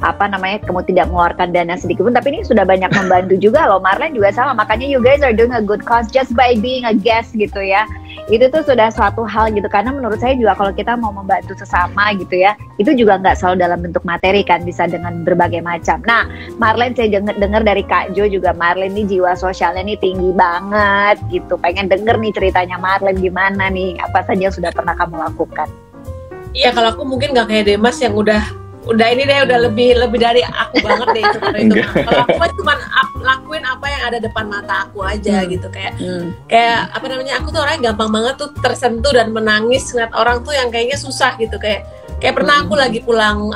Speaker 1: apa namanya, kamu tidak mengeluarkan dana sedikit pun, tapi ini sudah banyak membantu juga loh. Marlen juga sama, makanya you guys are doing a good cause just by being a guest gitu ya. Itu tuh sudah suatu hal gitu, karena menurut saya juga kalau kita mau membantu sesama gitu ya, itu juga nggak selalu dalam bentuk materi kan, bisa dengan berbagai macam. Nah, Marlen, saya dengar dari Kak Jo juga, Marlen nih jiwa sosialnya nih tinggi banget gitu. Pengen denger nih ceritanya Marlen gimana nih, apa saja yang sudah pernah kamu lakukan?
Speaker 3: Iya, kalau aku mungkin nggak kayak Demas yang udah ini deh, udah lebih dari aku banget deh itu. Kalau aku cuma lakuin apa yang ada depan mata aku aja gitu, kayak apa namanya, aku tuh orangnya gampang banget tuh tersentuh dan menangis ngeliat orang tuh yang kayaknya susah gitu. Kayak pernah aku lagi pulang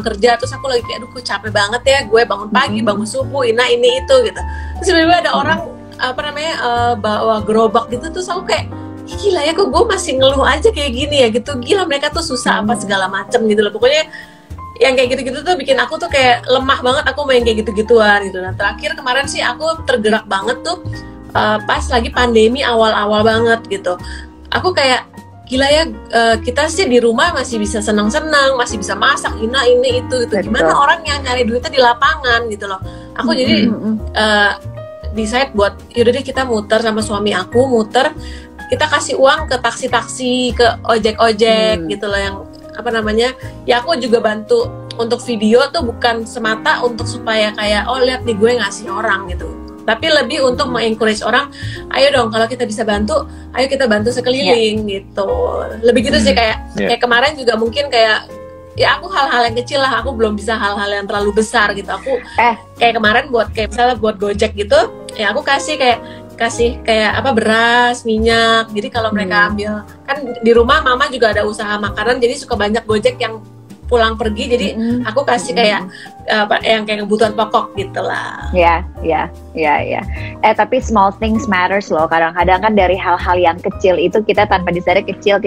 Speaker 3: kerja, terus aku lagi kayak, aduh kok capek banget ya, gue bangun pagi, bangun subuh, ini itu gitu. Terus tiba-tiba ada orang apa namanya bawa gerobak gitu, terus aku kayak, gila ya, kok gue masih ngeluh aja kayak gini ya gitu. Gila, mereka tuh susah apa segala macem gitu loh. Pokoknya yang kayak gitu-gitu tuh bikin aku tuh kayak lemah banget, aku main kayak gitu-gituan gitu. Nah, terakhir kemarin sih aku tergerak banget tuh pas lagi pandemi awal-awal banget gitu. Aku kayak, gila ya, kita sih di rumah masih bisa senang-senang, masih bisa masak, ini itu gitu. Gimana orang yang nyari duitnya di lapangan gitu loh. Aku jadi decide buat, yaudah deh kita muter sama suami aku, kita kasih uang ke taksi-taksi, ke ojek-ojek gitu loh, yang apa namanya, ya aku juga bantu untuk video tuh bukan semata untuk supaya kayak, oh lihat nih gue ngasih orang gitu, tapi lebih untuk mengencourage orang, ayo dong kalau kita bisa bantu, ayo kita bantu sekeliling gitu, lebih gitu sih. Kayak kemarin juga mungkin kayak, ya aku hal-hal yang kecil lah, aku belum bisa hal-hal yang terlalu besar gitu. Aku kayak kemarin buat kayak misalnya buat Gojek gitu, ya aku kasih kayak apa, beras, minyak. Jadi kalau mereka ambil, kan di rumah mama juga ada usaha makanan, jadi suka banyak Gojek yang pulang pergi, jadi aku kasih kayak yang kayak kebutuhan pokok gitu lah. Ya. Tapi small things matters loh. Kadang-kadang kan dari hal-hal yang kecil itu kita tanpa disadari kecil,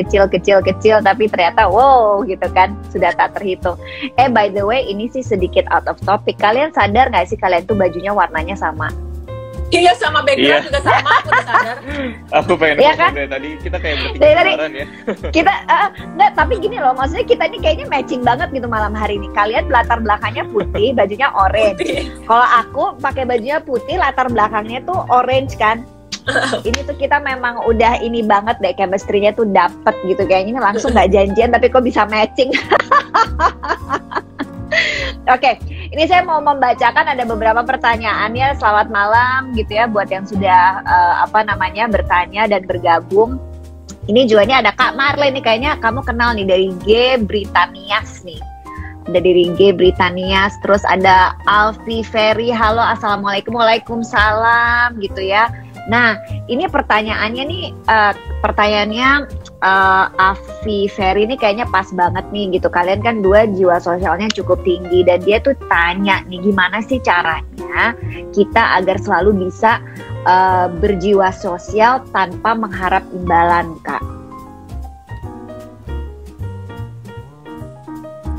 Speaker 3: tapi ternyata wow gitu kan, sudah tak terhitung. By the way, ini sih sedikit out of topic. Kalian sadar nggak sih kalian tuh bajunya warnanya sama? Iya, sama background juga sama, aku udah sadar.
Speaker 2: Aku pengen
Speaker 1: kan?
Speaker 2: dari tadi kita kayak bertiga ya.
Speaker 1: Kita enggak, tapi gini loh, maksudnya kita ini kayaknya matching banget gitu malam hari ini. Kalian latar belakangnya putih, bajunya orange. Kalau aku pakai bajunya putih, latar belakangnya tuh orange kan. Ini tuh kita memang udah ini banget deh, chemistry-nya tuh dapet gitu. Kayaknya langsung nggak janjian tapi kok bisa matching. Oke, ini saya mau membacakan ada beberapa pertanyaan ya. Selamat malam gitu ya buat yang sudah bertanya dan bergabung. Ini juga nih ada Kak Marlen nih, kayaknya kamu kenal nih, dari G Britannias nih. Ada dari G Britannias, terus ada Alfi Ferry, halo assalamualaikum, waalaikumsalam gitu ya. Nah, ini pertanyaannya nih, Alfi Ferry ini kayaknya pas banget nih gitu. Kalian kan dua jiwa sosialnya cukup tinggi, dan dia tuh tanya nih, gimana sih caranya kita agar selalu bisa berjiwa sosial tanpa mengharap imbalan, Kak?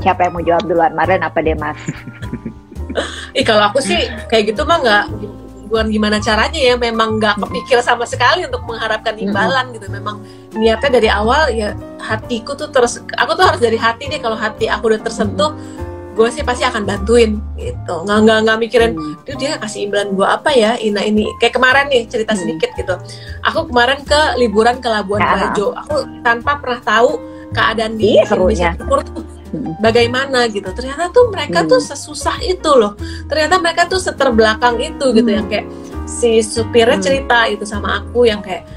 Speaker 1: Siapa yang mau jawab duluan, Marlen apa Demas?
Speaker 3: Kalau aku sih kayak gitu mah bukan gimana caranya ya, memang nggak kepikir sama sekali untuk mengharapkan imbalan gitu. Memang niatnya dari awal ya, hatiku tuh aku tuh harus dari hati deh. Kalau hati aku udah tersentuh, gue sih pasti akan bantuin gitu. Nggak mikirin, dia kasih imbalan gue apa ya, ini. Kayak kemarin nih, cerita sedikit gitu. Aku kemarin liburan ke Labuan Bajo. Aku tanpa pernah tahu keadaan di Indonesia Timur tuh bagaimana gitu. Ternyata tuh mereka tuh sesusah itu loh. Ternyata mereka tuh seterbelakang itu gitu, yang kayak si supirnya cerita itu sama aku, yang kayak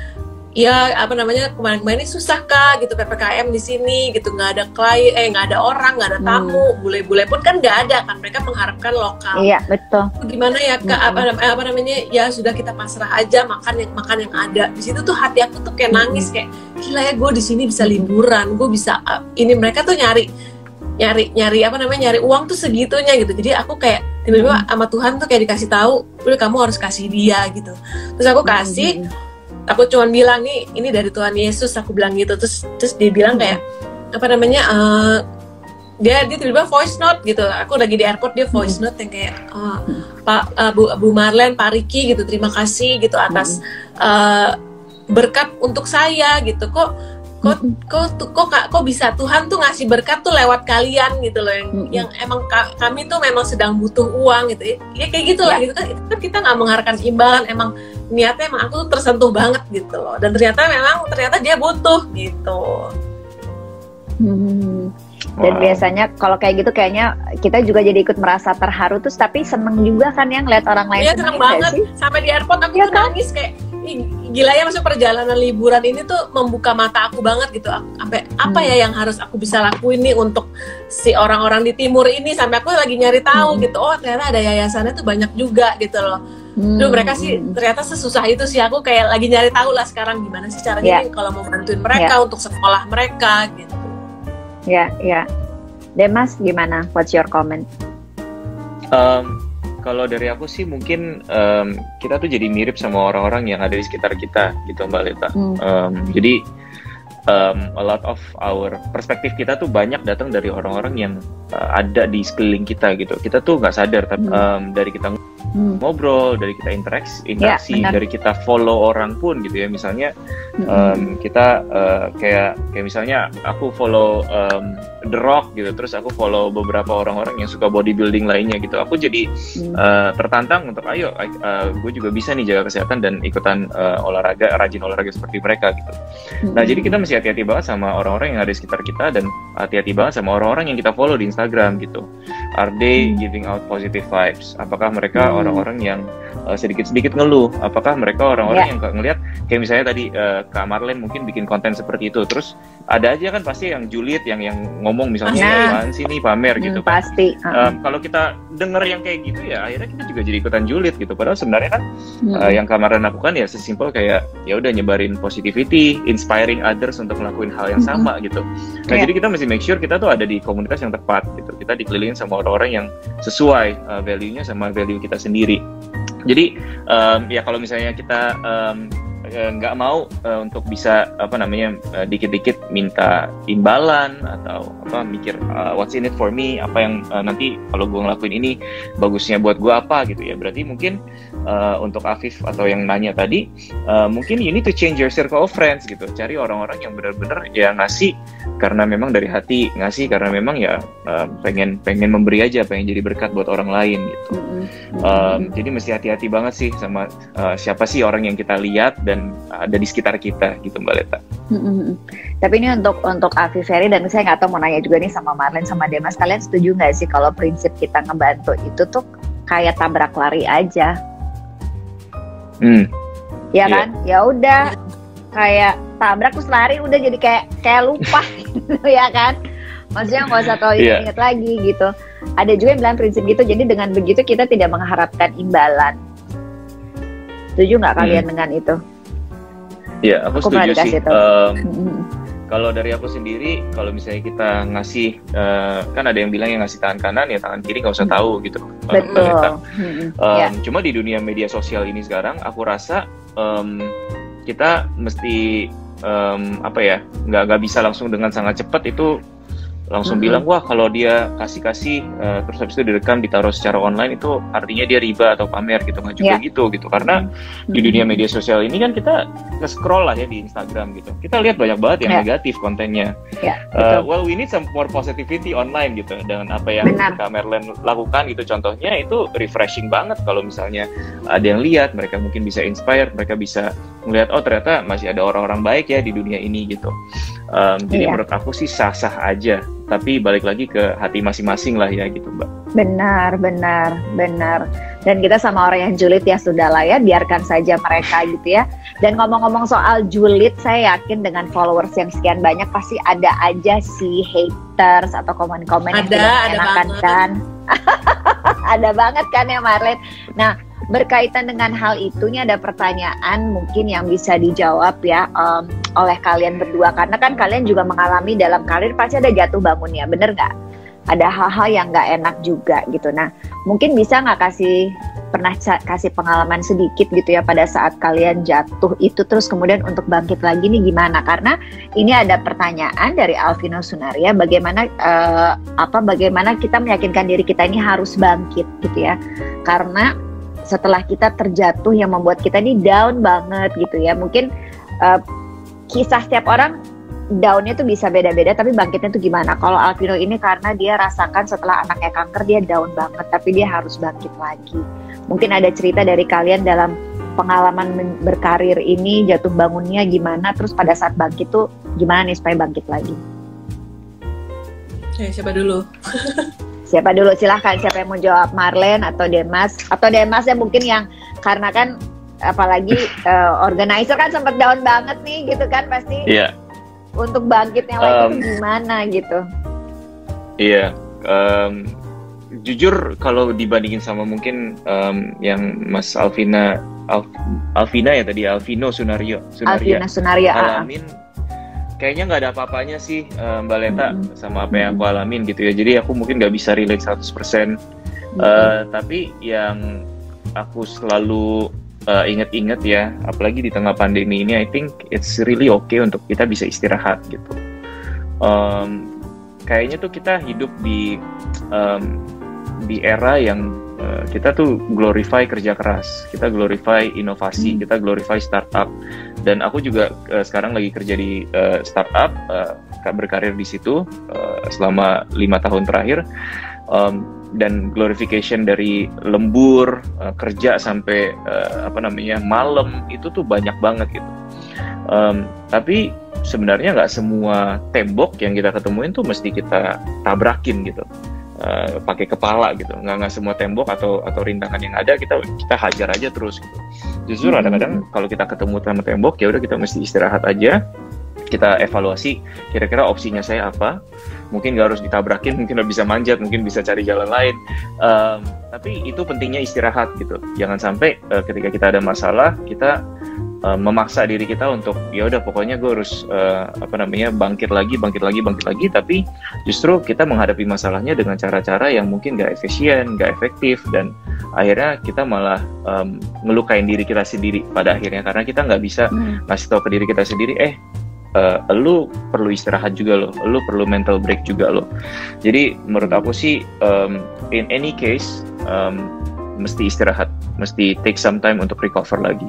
Speaker 3: ya apa namanya kemarin-kemarin ini susah Kak gitu PPKM di sini gitu, nggak ada klien, nggak ada orang, nggak ada tamu, bule-bule pun kan nggak ada kan, mereka mengharapkan lokal.
Speaker 1: Iya betul.
Speaker 3: Gimana ya Kak, apa namanya ya sudah kita pasrah aja, makan yang ada. Di situ tuh hati aku tuh kayak nangis, kayak gila ya gue di sini bisa liburan, gue bisa ini, mereka tuh nyari apa namanya nyari uang tuh segitunya gitu. Jadi aku kayak tiba-tiba sama Tuhan tuh kayak dikasih tahu, udah kamu harus kasih dia gitu. Terus aku kasih. Aku cuma bilang nih ini dari Tuhan Yesus, aku bilang gitu. Terus dia bilang kayak apa namanya dia tiba-tiba voice note gitu. Aku lagi di airport, dia voice note yang kayak Pak Bu Marlen, Pak Riki gitu, terima kasih gitu atas berkat untuk saya gitu. Kok bisa Tuhan tuh ngasih berkat tuh lewat kalian gitu loh, yang emang kami tuh memang sedang butuh uang gitu ya kayak gitu lah gitu kan. Itu kan kita nggak mengharapkan imbalan, emang niatnya emang aku tuh tersentuh banget gitu loh, dan ternyata dia butuh gitu.
Speaker 1: Dan biasanya kalau kayak gitu kayaknya kita juga jadi ikut merasa terharu terus, tapi seneng juga kan yang ngeliat orang lain.
Speaker 3: Iya seneng banget sih? Sampai di airport aku tuh nangis kayak gila ya, maksudnya perjalanan liburan ini tuh membuka mata aku banget gitu. Sampai apa ya yang harus aku bisa lakuin nih untuk si orang-orang di timur ini, sampai aku lagi nyari tahu gitu. Oh ternyata ada yayasannya tuh banyak juga gitu loh. Duh mereka sih ternyata sesusah itu sih. Aku kayak lagi nyari tahu lah sekarang gimana sih caranya nih kalau mau bantuin mereka untuk sekolah mereka gitu.
Speaker 1: Ya. Demas gimana? What's your comment?
Speaker 2: Kalau dari aku sih mungkin kita tuh jadi mirip sama orang-orang yang ada di sekitar kita gitu Mbak Leta. Jadi a lot of our perspektif kita tuh banyak datang dari orang-orang yang ada di sekeliling kita gitu. Kita tuh nggak sadar, tapi dari kita ngobrol, dari kita interaksi, dari kita follow orang pun gitu ya. Misalnya kita kayak misalnya aku follow The Rock gitu, terus aku follow beberapa orang-orang yang suka bodybuilding lainnya gitu. Aku jadi tertantang untuk ayo gue juga bisa nih jaga kesehatan dan ikutan rajin olahraga seperti mereka gitu. Nah jadi kita mesti hati-hati banget sama orang-orang yang ada di sekitar kita, dan hati-hati banget sama orang-orang yang kita follow di Instagram gitu. Are they giving out positive vibes? Apakah mereka orang-orang yang sedikit-sedikit ngeluh? Apakah mereka orang-orang yang ngelihat kayak misalnya tadi Kak Marlen mungkin bikin konten seperti itu, terus ada aja kan pasti yang julid, yang ngomong misalnya apaan sih nih pamer gitu.
Speaker 1: Pasti.
Speaker 2: Kalau kita denger yang kayak gitu ya akhirnya kita juga jadi ikutan julid gitu. Padahal sebenarnya kan yang Kak Marlen lakukan ya sesimpel kayak ya udah nyebarin positivity, inspiring others untuk ngelakuin hal yang sama gitu. Nah jadi kita mesti make sure kita tuh ada di komunitas yang tepat gitu. Kita dikelilingin sama orang-orang yang sesuai value-nya sama value kita sendiri. Jadi ya kalau misalnya kita nggak mau untuk bisa dikit-dikit minta imbalan atau mikir what's in it for me, apa yang nanti kalau gue ngelakuin ini bagusnya buat gue apa gitu ya. Berarti mungkin untuk Afif atau yang nanya tadi, mungkin you need to change your circle of friends gitu. Cari orang-orang yang benar-benar ya ngasih karena memang dari hati, ngasih karena memang ya pengen memberi aja, pengen jadi berkat buat orang lain gitu. Jadi mesti hati-hati banget sih sama siapa sih orang yang kita lihat dan ada di sekitar kita gitu Mbak Leta.
Speaker 1: Tapi ini untuk Afif Ferry, dan saya nggak tahu mau nanya juga nih sama Marlen sama Demas, kalian setuju nggak sih kalau prinsip kita ngebantu itu tuh kayak tabrak lari aja? Ya kan? Ya udah kayak tabrak terus lari, udah jadi kayak lupa gitu ya kan? Maksudnya nggak usah terlalu ingat lagi gitu. Ada juga yang bilang prinsip gitu, jadi dengan begitu kita tidak mengharapkan imbalan. Setuju nggak kalian dengan itu?
Speaker 2: Iya, aku setuju sih. Kalau dari aku sendiri, kalau misalnya kita ngasih, kan ada yang bilang yang ngasih tangan kanan ya tangan kiri nggak usah tahu gitu.
Speaker 1: Betul.
Speaker 2: Cuma di dunia media sosial ini sekarang, aku rasa kita mesti nggak bisa langsung dengan sangat cepat itu langsung bilang wah kalau dia kasih terus habis itu direkam ditaruh secara online itu artinya dia riba atau pamer gitu. Nggak juga gitu karena di dunia media sosial ini kan kita nge-scroll lah ya di Instagram gitu, kita lihat banyak banget yang negatif kontennya. Well we need some more positivity online gitu, dengan apa yang Kak Marlen lakukan gitu. Contohnya itu refreshing banget kalau misalnya ada yang lihat, mereka mungkin bisa inspire, mereka bisa melihat oh ternyata masih ada orang-orang baik ya di dunia ini gitu. Jadi menurut aku sih sah-sah aja, tapi balik lagi ke hati masing-masing lah ya gitu Mbak.
Speaker 1: Benar. Dan kita sama orang yang julid ya sudahlah ya, biarkan saja mereka gitu ya. Dan ngomong-ngomong soal julid, saya yakin dengan followers yang sekian banyak pasti ada aja sih haters atau komen-komen yang tidak enakan kan. Ada banget kan ya Marlen. Nah, berkaitan dengan hal itu nih ada pertanyaan mungkin yang bisa dijawab ya oleh kalian berdua, karena kan kalian juga mengalami dalam karir pasti ada jatuh bangunnya, bener nggak? Ada hal-hal yang nggak enak juga gitu. Nah, mungkin bisa nggak pernah kasih pengalaman sedikit gitu ya pada saat kalian jatuh itu, terus kemudian untuk bangkit lagi nih gimana? Karena ini ada pertanyaan dari Alvino Sunaria, bagaimana bagaimana kita meyakinkan diri kita ini harus bangkit gitu ya? Karena setelah kita terjatuh yang membuat kita ini down banget gitu ya. Mungkin kisah setiap orang downnya tuh bisa beda-beda, tapi bangkitnya tuh gimana? Kalau Alvino ini karena dia rasakan setelah anaknya kanker dia down banget, tapi dia harus bangkit lagi. Mungkin ada cerita dari kalian dalam pengalaman berkarir ini, jatuh bangunnya gimana, terus pada saat bangkit tuh gimana nih supaya bangkit lagi?
Speaker 3: Siapa dulu?
Speaker 1: Siapa dulu? Silahkan, siapa yang mau jawab, Marlen atau Demas? Atau Demas ya mungkin yang, karena kan apalagi organizer kan sempat down banget nih gitu kan pasti. Iya. Untuk bangkitnya lagi itu gimana gitu? Iya,
Speaker 2: jujur kalau dibandingin sama mungkin yang Mas Alvino Sunaria alamin, kayaknya nggak ada apa-apanya sih Mbak Leta sama apa yang aku alamin gitu ya. Jadi aku mungkin nggak bisa relate 100%. Tapi yang aku selalu ingat-ingat ya, apalagi di tengah pandemi ini, I think it's really okay untuk kita bisa istirahat gitu. Kayaknya tuh kita hidup di era yang kita tuh glorify kerja keras, kita glorify inovasi, kita glorify startup. Dan aku juga sekarang lagi kerja di startup, berkarir di situ selama 5 tahun terakhir. Dan glorification dari lembur, kerja sampai malam itu tuh banyak banget gitu. Tapi sebenarnya nggak semua tembok yang kita ketemuin tuh mesti kita tabrakin gitu, pakai kepala gitu. Nggak semua tembok atau rintangan yang ada kita hajar aja terus gitu. Justru kadang-kadang kalau kita ketemu sama tembok ya udah kita mesti istirahat aja. Kita evaluasi kira-kira opsinya saya apa. Mungkin gak harus ditabrakin, mungkin bisa manjat, mungkin bisa cari jalan lain. Tapi itu pentingnya istirahat gitu. Jangan sampai ketika kita ada masalah kita memaksa diri kita untuk ya udah pokoknya gue harus bangkit lagi. Tapi justru kita menghadapi masalahnya dengan cara-cara yang mungkin gak efisien, gak efektif, dan akhirnya kita malah ngelukain diri kita sendiri pada akhirnya, karena kita nggak bisa ngasih tahu ke diri kita sendiri lu perlu istirahat juga lo, lu perlu mental break juga lo. Jadi menurut aku sih in any case mesti istirahat, mesti take some time untuk recover lagi.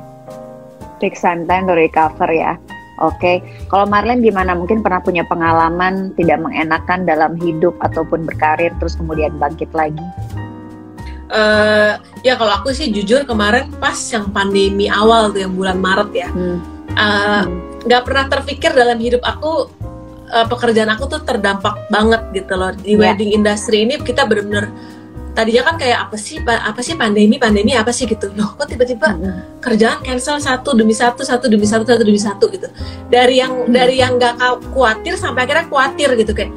Speaker 1: Take some time to recover ya. Oke. Kalau Marlen gimana? Mungkin pernah punya pengalaman tidak mengenakan dalam hidup ataupun berkarir terus kemudian bangkit lagi?
Speaker 3: Ya kalau aku sih jujur kemarin pas yang pandemi awal tuh yang bulan Maret ya. Nggak pernah terpikir dalam hidup aku pekerjaan aku tuh terdampak banget gitu loh. Di wedding industry ini kita benar-benar tadinya kan kayak apa sih pandemi apa sih gitu. Loh kok tiba-tiba kerjaan cancel satu demi satu gitu. Dari yang nggak khawatir sampai akhirnya khawatir gitu, kayak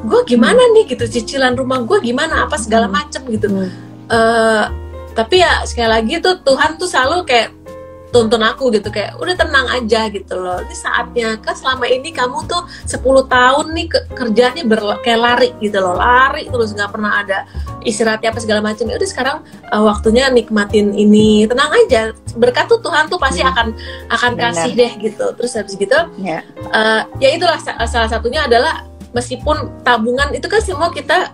Speaker 3: gue gimana nih gitu, cicilan rumah gue gimana apa segala macem gitu. Tapi ya sekali lagi tuh Tuhan tuh selalu kayak tuntun aku gitu, kayak udah tenang aja gitu loh, ini saatnya. Kan selama ini kamu tuh 10 tahun nih kerjanya kayak lari gitu loh, lari terus nggak pernah ada istirahatnya apa segala macam. Ya udah sekarang waktunya nikmatin ini, tenang aja, berkat tuh Tuhan tuh pasti akan kasih deh gitu. Terus habis gitu ya itulah salah satunya adalah meskipun tabungan itu kan semua kita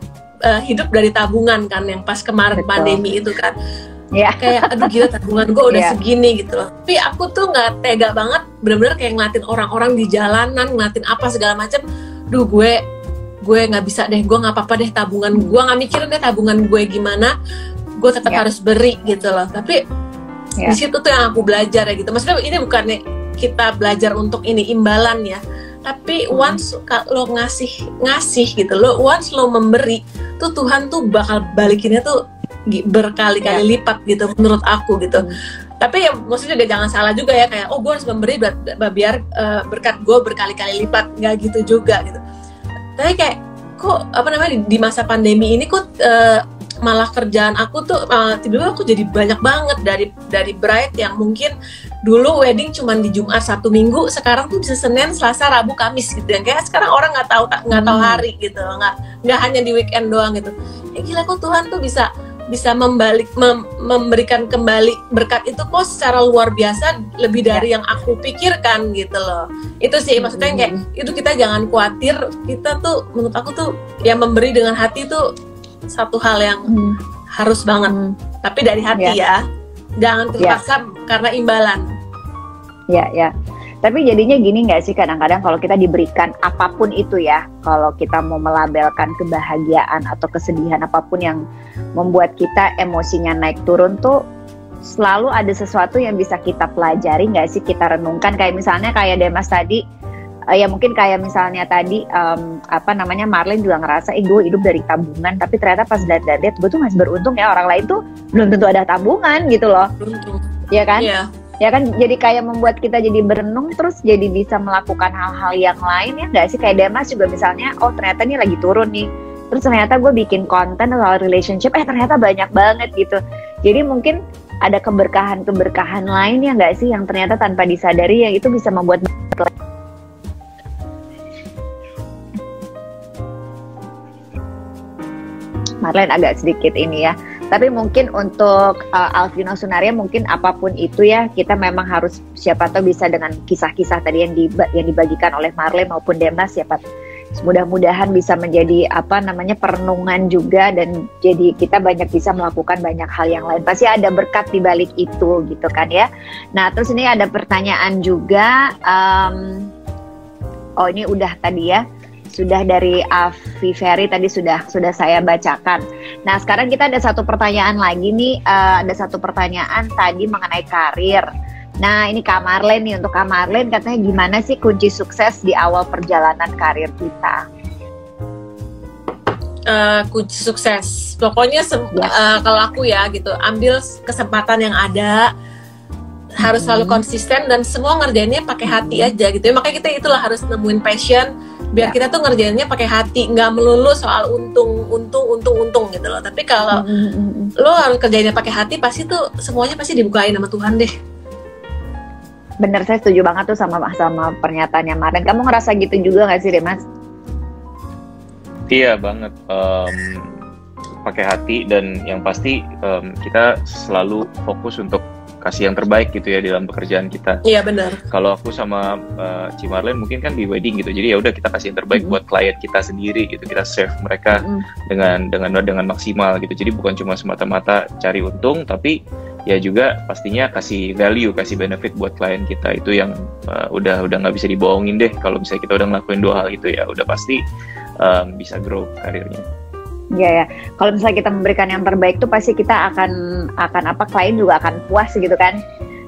Speaker 3: hidup dari tabungan kan, yang pas kemarin pandemi itu kan. Kayak aduh gila tabungan gue udah segini gitu loh. Tapi aku tuh nggak tega banget, bener-bener kayak ngeliatin orang-orang di jalanan, ngeliatin apa segala macam. Duh gue nggak bisa deh, gue nggak apa-apa deh tabungan gue, nggak mikirin deh tabungan gue gimana, gue tetap harus beri gitu loh. Tapi di situ tuh yang aku belajar ya gitu. Maksudnya ini bukannya kita belajar untuk ini imbalan ya, tapi once lo ngasih gitu, lo once lo memberi tuh Tuhan tuh bakal balikinnya tuh berkali-kali lipat gitu menurut aku gitu. Tapi ya maksudnya juga jangan salah juga ya, kayak gue harus memberi biar berkat gue berkali-kali lipat, nggak gitu juga gitu. Tapi kayak kok di masa pandemi ini kok malah kerjaan aku tuh tiba-tiba aku jadi banyak banget, dari bride yang mungkin dulu wedding cuman di Jumat Sabtu Minggu, sekarang tuh bisa Senin, Selasa, Rabu, Kamis gitu. Yang kayak sekarang orang nggak tahu hari gitu, nggak hanya di weekend doang gitu. Ya gila, kok Tuhan tuh bisa memberikan kembali berkat itu kok secara luar biasa, lebih dari yang aku pikirkan gitu loh. Itu sih maksudnya kayak itu, kita jangan khawatir, kita tuh menurut aku tuh ya memberi dengan hati tuh satu hal yang harus banget, tapi dari hati ya, jangan terpaksa karena imbalan. Ya.
Speaker 1: Tapi jadinya gini nggak sih, kadang-kadang kalau kita diberikan apapun itu ya, kalau kita mau melabelkan kebahagiaan atau kesedihan apapun yang membuat kita emosinya naik turun tuh, selalu ada sesuatu yang bisa kita pelajari nggak sih, kita renungkan. Kayak misalnya kayak Demas tadi, ya mungkin kayak misalnya tadi Marlene juga ngerasa gue hidup dari tabungan, tapi ternyata pas lihat gue tuh masih beruntung ya, orang lain tuh belum tentu ada tabungan gitu loh. Ya kan? Yeah. Ya kan, jadi kayak membuat kita jadi berenung, terus jadi bisa melakukan hal-hal yang lain ya nggak sih. Kayak Demas juga misalnya, oh ternyata ini lagi turun nih, terus ternyata gue bikin konten soal relationship, ternyata banyak banget gitu. Jadi mungkin ada keberkahan lain ya nggak sih, yang ternyata tanpa disadari yang itu bisa membuat Marlene agak sedikit ini ya. Tapi mungkin untuk Alvino Sunaria, mungkin apapun itu ya, kita memang harus, siapa tahu bisa dengan kisah-kisah tadi yang dibagikan oleh Marlene maupun Demas, mudah-mudahan bisa menjadi perenungan juga, dan jadi kita banyak bisa melakukan banyak hal yang lain. Pasti ada berkat di balik itu gitu kan ya. Nah terus ini ada pertanyaan juga, ini udah tadi ya, sudah dari Afi Ferry tadi sudah saya bacakan. Nah sekarang kita ada satu pertanyaan lagi nih, ada satu pertanyaan tadi mengenai karir. Nah ini Kak Marlene nih, untuk Kak Marlene katanya gimana sih kunci sukses di awal perjalanan karir kita?
Speaker 3: Kunci sukses, pokoknya kalau aku ya gitu, ambil kesempatan yang ada, harus selalu konsisten dan semua ngerjainnya pakai hati aja gitu ya. Makanya kita itulah harus nemuin passion, biar kita tuh ngerjainnya pakai hati, nggak melulu soal untung gitu loh. Tapi kalau lo harus kerjainnya pakai hati, pasti tuh semuanya pasti dibukain sama Tuhan deh.
Speaker 1: Bener, saya setuju banget tuh sama pernyataannya Marlene. Kamu ngerasa gitu juga nggak sih, Demas?
Speaker 2: Iya banget, pakai hati, dan yang pasti kita selalu fokus untuk kasih yang terbaik gitu ya di dalam pekerjaan kita.
Speaker 3: Iya benar.
Speaker 2: Kalau aku sama Ci Marlene mungkin kan di wedding gitu, jadi ya udah kita kasih yang terbaik buat klien kita sendiri gitu, kita serve mereka dengan maksimal gitu. Jadi bukan cuma semata-mata cari untung, tapi ya juga pastinya kasih value, kasih benefit buat klien kita. Itu yang udah nggak bisa dibohongin deh. Kalau misalnya kita udah ngelakuin dua hal itu, ya udah pasti bisa grow karirnya.
Speaker 1: Ya. Kalau misalnya kita memberikan yang terbaik tuh pasti kita akan klien juga akan puas gitu kan.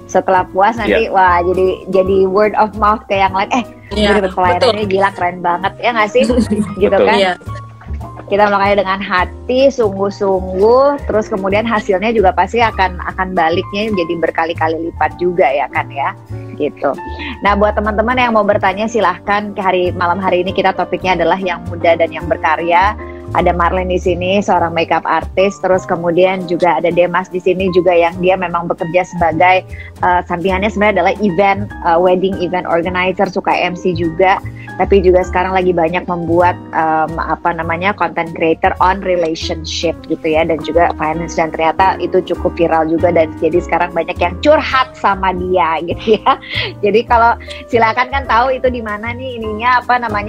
Speaker 1: Setelah puas nanti wah jadi word of mouth ke yang lain, gue dapet klien ini gila keren banget ya nggak sih? Gitu kan. Iya. Kita makanya dengan hati sungguh-sungguh, terus kemudian hasilnya juga pasti akan baliknya jadi berkali-kali lipat juga ya kan ya, gitu. Nah buat teman-teman yang mau bertanya silahkan. Malam hari ini kita topiknya adalah yang muda dan yang berkarya. Ada Marlene di sini, seorang makeup artist, terus kemudian juga ada Demas di sini juga yang dia memang bekerja sebagai sampingannya sebenarnya adalah wedding event organizer, suka MC juga, tapi juga sekarang lagi banyak membuat content creator on relationship gitu ya, dan juga finance, dan ternyata itu cukup viral juga, dan jadi sekarang banyak yang curhat sama dia gitu ya. Jadi kalau silakan kan tahu itu di mana nih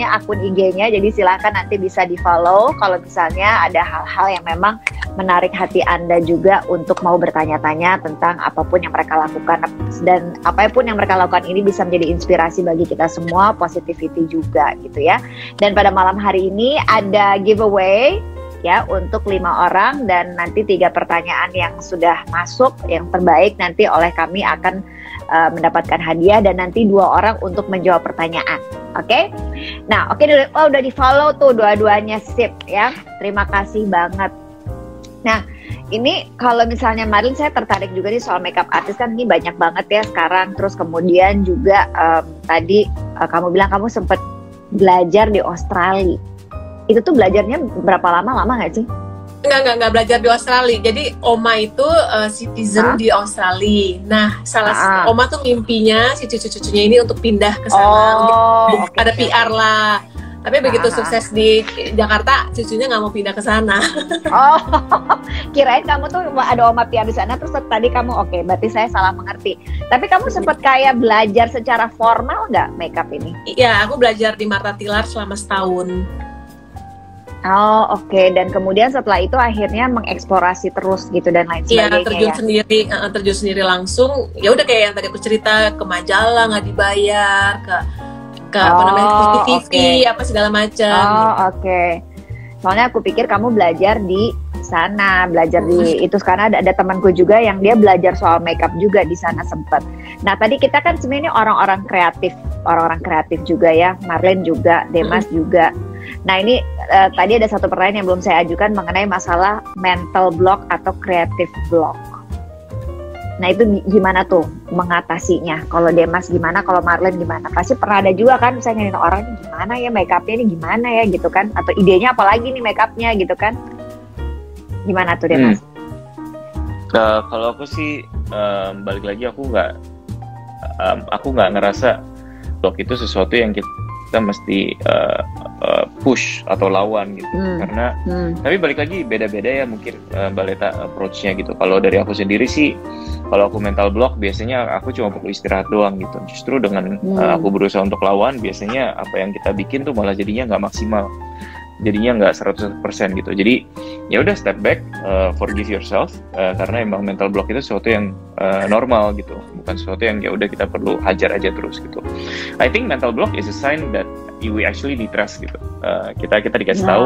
Speaker 1: akun IG-nya, jadi silakan nanti bisa di follow kalau misalnya ada hal-hal yang memang menarik hati Anda juga untuk mau bertanya-tanya tentang apapun yang mereka lakukan, dan apapun yang mereka lakukan ini bisa menjadi inspirasi bagi kita semua, positivity juga gitu ya. Dan pada malam hari ini ada giveaway ya untuk 5 orang, dan nanti 3 pertanyaan yang sudah masuk yang terbaik nanti oleh kami akan mendapatkan hadiah, dan nanti 2 orang untuk menjawab pertanyaan. Oke? Nah, udah di follow tuh dua-duanya, sip ya. Terima kasih banget. Nah, ini kalau misalnya Marilyn, saya tertarik juga nih soal makeup artist, kan ini banyak banget ya sekarang. Terus kemudian juga tadi kamu bilang kamu sempat belajar di Australia. Itu tuh belajarnya berapa lama nggak sih?
Speaker 3: Enggak belajar di Australia. Jadi Oma itu citizen di Australia. Nah, Oma tuh mimpinya si cucu-cucunya ini untuk pindah ke sana. Ada PR lah. Tapi begitu sukses di Jakarta, cucunya nggak mau pindah ke sana.
Speaker 1: Oh, kirain kamu tuh ada Oma PR di sana, terus tadi kamu berarti saya salah mengerti. Tapi kamu sempat kayak belajar secara formal nggak makeup ini?
Speaker 3: Iya, aku belajar di Martha Tillaar selama setahun.
Speaker 1: Oh, dan kemudian setelah itu akhirnya mengeksplorasi terus gitu dan lain sebagainya.
Speaker 3: Iya, terjun sendiri langsung. Ya udah kayak yang tadi aku cerita, ke majalah nggak dibayar, ke apa namanya TV, apa segala macam. Soalnya aku pikir kamu belajar di sana, belajar di itu, karena ada temanku juga yang dia belajar soal makeup juga di sana sempet. Nah, tadi kita kan sebenarnya orang-orang kreatif juga ya, Marlyn juga, Demas juga. Nah, ini tadi ada satu pertanyaan yang belum saya ajukan mengenai masalah mental block atau creative block. Nah, itu gimana tuh mengatasinya? Kalau Demas gimana? Kalau Marlyn gimana? Pasti pernah ada juga kan, misalnya ngeliatin orang ini gimana ya makeupnya ini gimana ya gitu kan? Atau idenya apalagi nih makeupnya gitu kan? Gimana tuh Demas?
Speaker 2: Kalau aku sih balik lagi aku nggak ngerasa block itu sesuatu yang kita mesti push atau lawan gitu. Karena tapi balik lagi beda-beda ya mungkin Mbak Leta approach-nya gitu. Kalau dari aku sendiri sih, kalau aku mental block biasanya aku cuma perlu istirahat doang gitu. Justru dengan aku berusaha untuk lawan, biasanya apa yang kita bikin tuh malah jadinya nggak maksimal, jadinya nggak 100% gitu. Jadi ya udah step back, forgive yourself, karena emang mental block itu sesuatu yang normal gitu, bukan sesuatu yang ya udah kita perlu hajar aja terus gitu. I think mental block is a sign that we actually need rest gitu. Kita dikasih tahu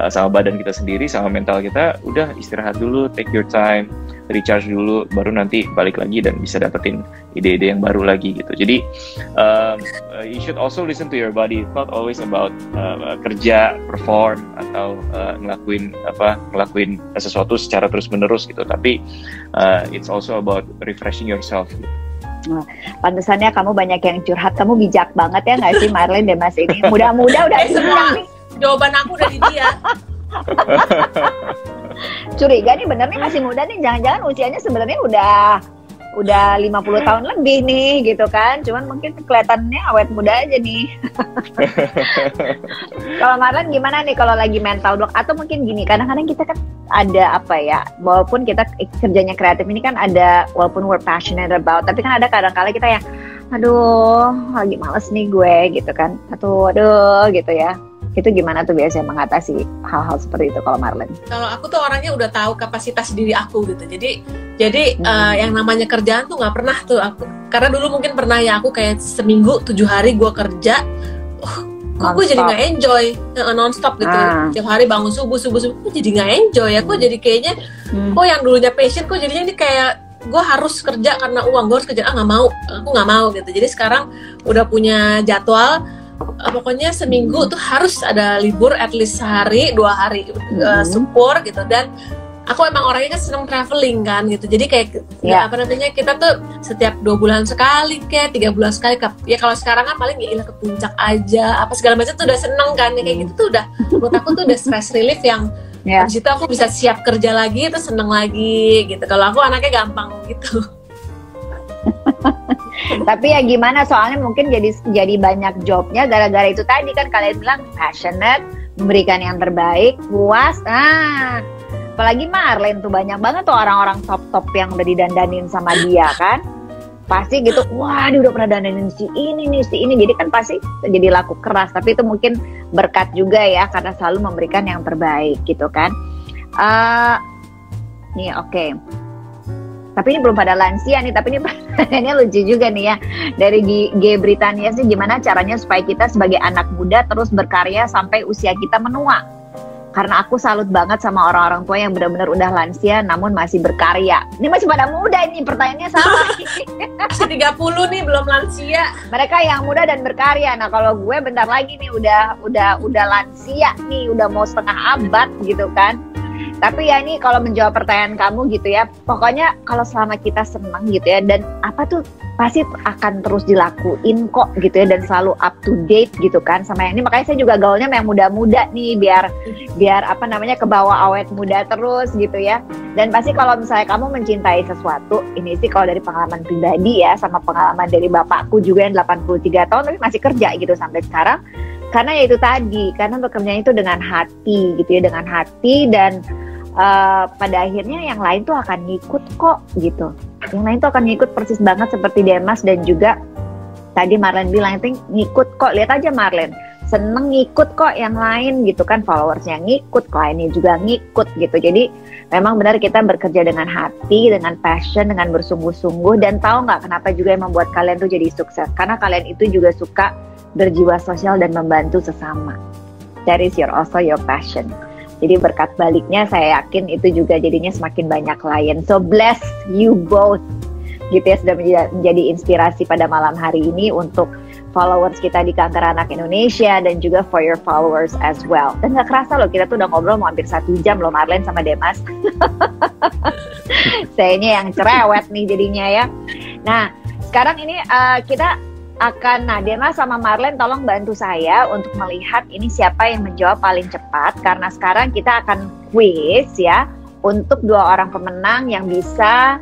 Speaker 2: sama badan kita sendiri, sama mental kita, udah istirahat dulu, take your time, recharge dulu, baru nanti balik lagi dan bisa dapetin ide-ide yang baru lagi gitu. Jadi you should also listen to your body. It's not always about kerja, perform atau ngelakuin sesuatu secara terus-menerus gitu. Tapi it's also about refreshing yourself gitu.
Speaker 1: Nah, pantesannya kamu banyak yang curhat, kamu bijak banget ya nggak sih Marlyn, Demas ini muda-muda udah
Speaker 3: semua jawaban aku udah di dia.
Speaker 1: Curiga nih, bener nih masih muda nih, jangan-jangan usianya sebenarnya udah 50 tahun lebih nih gitu kan, cuman mungkin kelihatannya awet muda aja nih. Kalau Marlyn gimana nih kalau lagi mental block? Atau mungkin gini, kadang-kadang kita kan ada walaupun kita kerjanya kreatif ini kan ada, walaupun we're passionate about, tapi kan ada kadang-kala kita yang aduh lagi males nih gue gitu kan, aduh gitu ya. Itu gimana tuh biasanya mengatasi hal-hal seperti itu kalau Marlyn?
Speaker 3: Kalau aku tuh orangnya udah tahu kapasitas diri aku gitu. Jadi yang namanya kerjaan tuh nggak pernah tuh aku. Karena dulu mungkin pernah ya aku kayak seminggu 7 hari gue kerja, kok gue jadi nggak enjoy, non-stop gitu. Tiap hari bangun subuh, kok jadi nggak enjoy ya. Kok jadi kayaknya, kok yang dulunya passion, kok jadinya ini kayak gue harus kerja karena uang, gue harus kerja, aku nggak mau gitu. Jadi sekarang udah punya jadwal. Pokoknya seminggu tuh harus ada libur at least sehari 2 hari support gitu. Dan aku emang orangnya kan seneng traveling kan gitu, jadi kayak kita tuh setiap 2 bulan sekali kayak 3 bulan sekali ya. Kalau sekarang kan paling ya ke puncak aja apa segala macam tuh udah seneng kan ya, kayak gitu tuh udah buat aku tuh udah stress relief yang di situ aku bisa siap kerja lagi terus seneng lagi gitu. Kalau aku anaknya gampang gitu.
Speaker 1: Tapi ya gimana, soalnya mungkin jadi banyak jobnya gara-gara itu tadi kan, kalian bilang passionate, memberikan yang terbaik, puas. Apalagi Marlyn tuh banyak banget tuh orang-orang top-top yang udah didandanin sama dia kan. Pasti gitu, wah dia udah pernah dandanin si ini, jadi kan pasti jadi laku keras. Tapi itu mungkin berkat juga ya, karena selalu memberikan yang terbaik gitu kan. Nih oke. Tapi ini belum pada lansia nih, tapi ini pertanyaannya lucu juga nih ya. Dari G Britania sih, gimana caranya supaya kita sebagai anak muda terus berkarya sampai usia kita menua? Karena aku salut banget sama orang-orang tua yang benar-benar udah lansia namun masih berkarya. Ini masih pada muda ini, pertanyaannya sama.
Speaker 3: Masih 30 nih, belum lansia.
Speaker 1: Mereka yang muda dan berkarya. Nah kalau gue bentar lagi nih udah lansia nih, udah mau setengah abad gitu kan. Tapi ya ini kalau menjawab pertanyaan kamu gitu ya, pokoknya kalau selama kita senang gitu ya, dan apa tuh pasti akan terus dilakuin kok gitu ya, dan selalu up to date gitu kan sama yang ini. Makanya saya juga gaulnya yang muda-muda nih, biar apa namanya kebawa awet muda terus gitu ya. Dan pasti kalau misalnya kamu mencintai sesuatu, ini sih kalau dari pengalaman pribadi ya, sama pengalaman dari bapakku juga yang 83 tahun tapi masih kerja gitu sampai sekarang. Karena ya itu tadi, karena bekerjanya itu dengan hati gitu ya, dengan hati, dan pada akhirnya yang lain tuh akan ngikut kok gitu. Yang lain tuh akan ngikut persis banget seperti Demas, dan juga tadi Marlen bilang itu ngikut kok. Lihat aja Marlen, seneng ngikut kok yang lain gitu kan, followersnya ngikut, kliennya juga ngikut gitu. Jadi memang benar kita bekerja dengan hati, dengan passion, dengan bersungguh-sungguh. Dan tahu nggak kenapa juga yang membuat kalian tuh jadi sukses? Karena kalian itu juga suka berjiwa sosial dan membantu sesama. That is also your passion. Jadi berkat baliknya saya yakin itu juga jadinya semakin banyak klien. So bless you both gitu ya, sudah menjadi inspirasi pada malam hari ini untuk followers kita di Kanker Anak Indonesia, dan juga for your followers as well. Dan gak kerasa loh, kita tuh udah ngobrol mau hampir 1 jam loh Marlen sama Demas. Sayanya yang cerewet nih jadinya ya. Nah sekarang ini kita akan, Demas sama Marlen tolong bantu saya untuk melihat ini siapa yang menjawab paling cepat, karena sekarang kita akan quiz ya untuk 2 orang pemenang yang bisa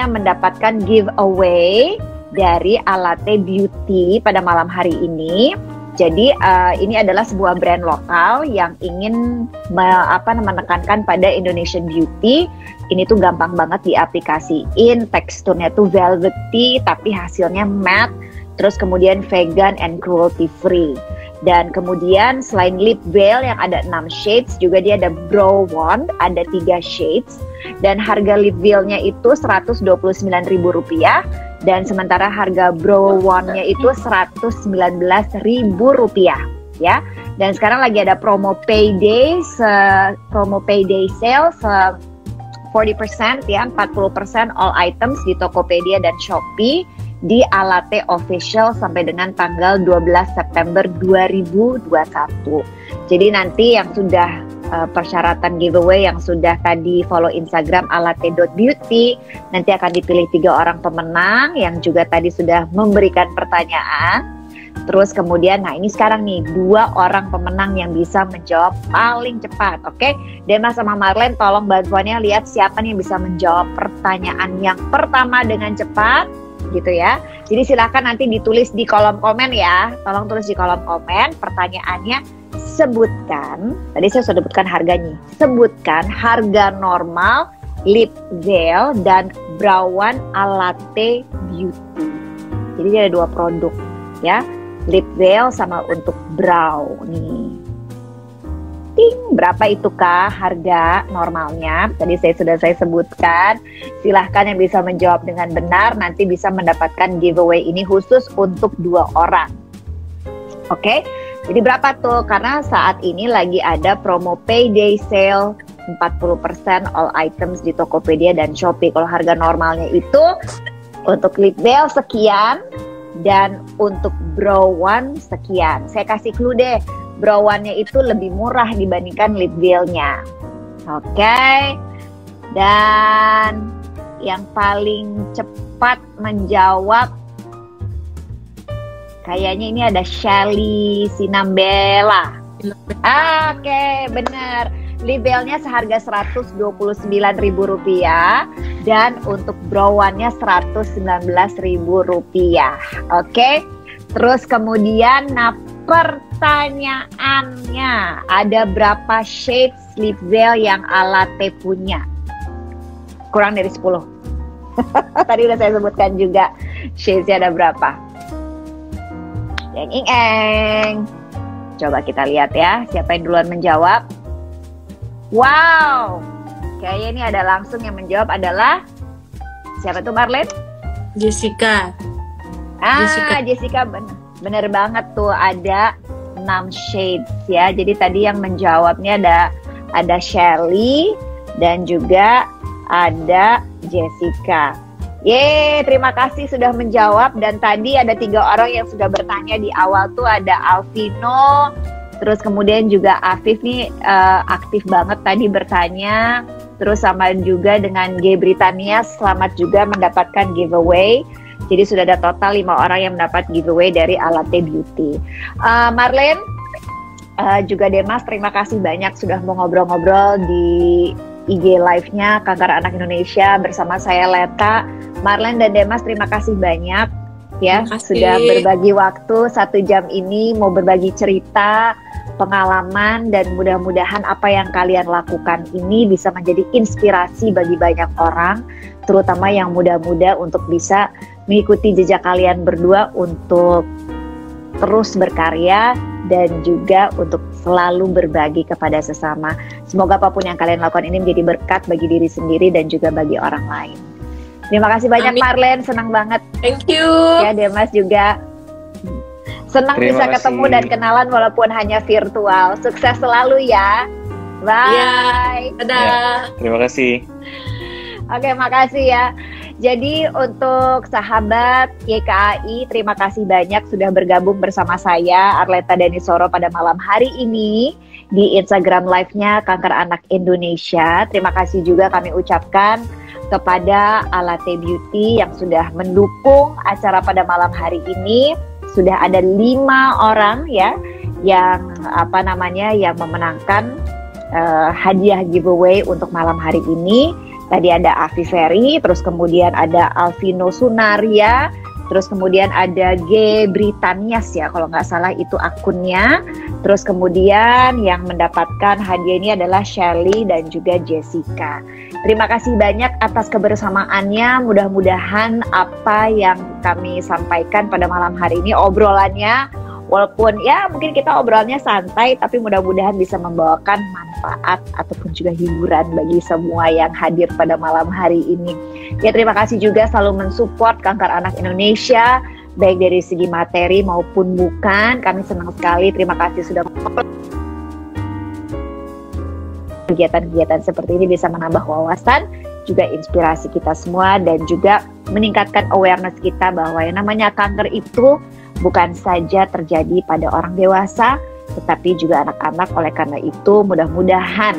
Speaker 1: mendapatkan giveaway dari Alate Beauty pada malam hari ini. Jadi ini adalah sebuah brand lokal yang ingin menekankan pada Indonesian Beauty. Ini tuh gampang banget diaplikasiin, teksturnya tuh velvety tapi hasilnya matte, terus kemudian vegan and cruelty free. Dan kemudian selain lip veil yang ada 6 shades, juga dia ada brow wand, ada 3 shades. Dan harga lip veilnya itu Rp129.000, dan sementara harga brow wand-nya itu Rp119.000 ya. Dan sekarang lagi ada promo payday sale 40% ya, 40% all items di Tokopedia dan Shopee di Alate Official sampai dengan tanggal 12 September 2021. Jadi nanti yang sudah persyaratan giveaway yang sudah tadi follow Instagram alate.beauty, nanti akan dipilih 3 orang pemenang yang juga tadi sudah memberikan pertanyaan. Terus kemudian, nah ini sekarang nih 2 orang pemenang yang bisa menjawab paling cepat. Oke, Demas sama Marlen tolong bantuannya, lihat siapa nih yang bisa menjawab pertanyaan yang pertama dengan cepat gitu ya. Jadi silakan nanti ditulis di kolom komen ya. Tolong tulis di kolom komen pertanyaannya. Sebutkan, tadi saya sudah sebutkan harganya. Sebutkan harga normal lip veil dan browan Alate Beauty. Jadi ada 2 produk ya, lip veil sama untuk brow nih. Ting, berapa itu kah harga normalnya? Tadi sudah saya sebutkan. Silahkan yang bisa menjawab dengan benar nanti bisa mendapatkan giveaway ini khusus untuk 2 orang. Oke, jadi berapa tuh? Karena saat ini lagi ada promo payday sale 40% all items di Tokopedia dan Shopee. Kalau harga normalnya itu untuk lip veil sekian, dan untuk brow one sekian. Saya kasih clue deh, brow one-nya itu lebih murah dibandingkan lip veil-nya. Oke. Dan yang paling cepat menjawab kayaknya ini ada Shelly Sinambela. Oke, bener. Lip veil-nya seharga Rp129.000 dan untuk brow one-nya Rp119.000. Oke. Terus kemudian, nah pertanyaannya, ada berapa shades lip veil yang Alate punya? Kurang dari 10. Tadi udah saya sebutkan juga shades-nya ada berapa. Eng. Coba kita lihat ya, siapa yang duluan menjawab. Wow, kayaknya ini ada langsung yang menjawab adalah siapa tuh Marlen?
Speaker 3: Jessica.
Speaker 1: Jessica bener banget tuh, ada 6 shades ya. Jadi tadi yang menjawabnya ada Shelly dan juga ada Jessica. Terima kasih sudah menjawab. Dan tadi ada 3 orang yang sudah bertanya di awal tuh, ada Alvino, Terus kemudian juga Afif nih aktif banget tadi bertanya. Terus sama juga dengan G Britania, selamat juga mendapatkan giveaway. Jadi sudah ada total 5 orang yang mendapat giveaway dari Alate Beauty. Marlene, juga Demas, terima kasih banyak sudah mau ngobrol-ngobrol di IG live-nya Kanker Anak Indonesia bersama saya Leta. Marlene dan Demas, terima kasih banyak ya sudah berbagi waktu 1 jam ini, mau berbagi cerita, pengalaman, dan mudah-mudahan apa yang kalian lakukan ini bisa menjadi inspirasi bagi banyak orang, terutama yang muda-muda untuk bisa mengikuti jejak kalian berdua untuk terus berkarya dan juga untuk selalu berbagi kepada sesama. Semoga apapun yang kalian lakukan ini menjadi berkat bagi diri sendiri dan juga bagi orang lain. Terima kasih banyak. Amin. Marlene, senang banget.
Speaker 3: Thank you.
Speaker 1: Ya, Demas juga senang bisa ketemu dan kenalan walaupun hanya virtual. Sukses selalu ya. Bye.
Speaker 3: Ya, dadah. Ya,
Speaker 2: terima kasih.
Speaker 1: Oke, makasih ya. Jadi untuk sahabat YKAI, terima kasih banyak sudah bergabung bersama saya Arleta Danisoro pada malam hari ini di Instagram Live-nya Kanker Anak Indonesia. Terima kasih juga kami ucapkan kepada Alate Beauty yang sudah mendukung acara pada malam hari ini. Sudah ada 5 orang ya yang yang memenangkan hadiah giveaway untuk malam hari ini. Tadi ada Afi Ferry, terus kemudian ada Alvino Sunaria, terus kemudian ada G Britanias ya kalau nggak salah itu akunnya. Terus kemudian yang mendapatkan hadiah ini adalah Shirley dan juga Jessica. Terima kasih banyak atas kebersamaannya. Mudah-mudahan apa yang kami sampaikan pada malam hari ini, obrolannya, walaupun ya mungkin kita obrolannya santai, tapi mudah-mudahan bisa membawakan manfaat ataupun juga hiburan bagi semua yang hadir pada malam hari ini. Ya, terima kasih juga selalu mensupport Kanker Anak Indonesia, baik dari segi materi maupun bukan. Kami senang sekali, terima kasih sudah kegiatan-kegiatan seperti ini bisa menambah wawasan, juga inspirasi kita semua, dan juga meningkatkan awareness kita bahwa yang namanya kanker itu bukan saja terjadi pada orang dewasa, tetapi juga anak-anak. Oleh karena itu, mudah-mudahan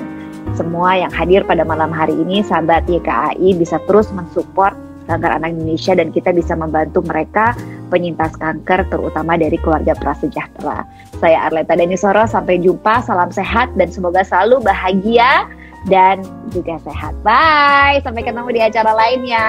Speaker 1: semua yang hadir pada malam hari ini, sahabat YKAI, bisa terus mensupport Kanker Anak Indonesia dan kita bisa membantu mereka penyintas kanker, terutama dari keluarga prasejahtera. Saya Arleta Danisoro, sampai jumpa, salam sehat dan semoga selalu bahagia dan juga sehat. Bye, sampai ketemu di acara lainnya.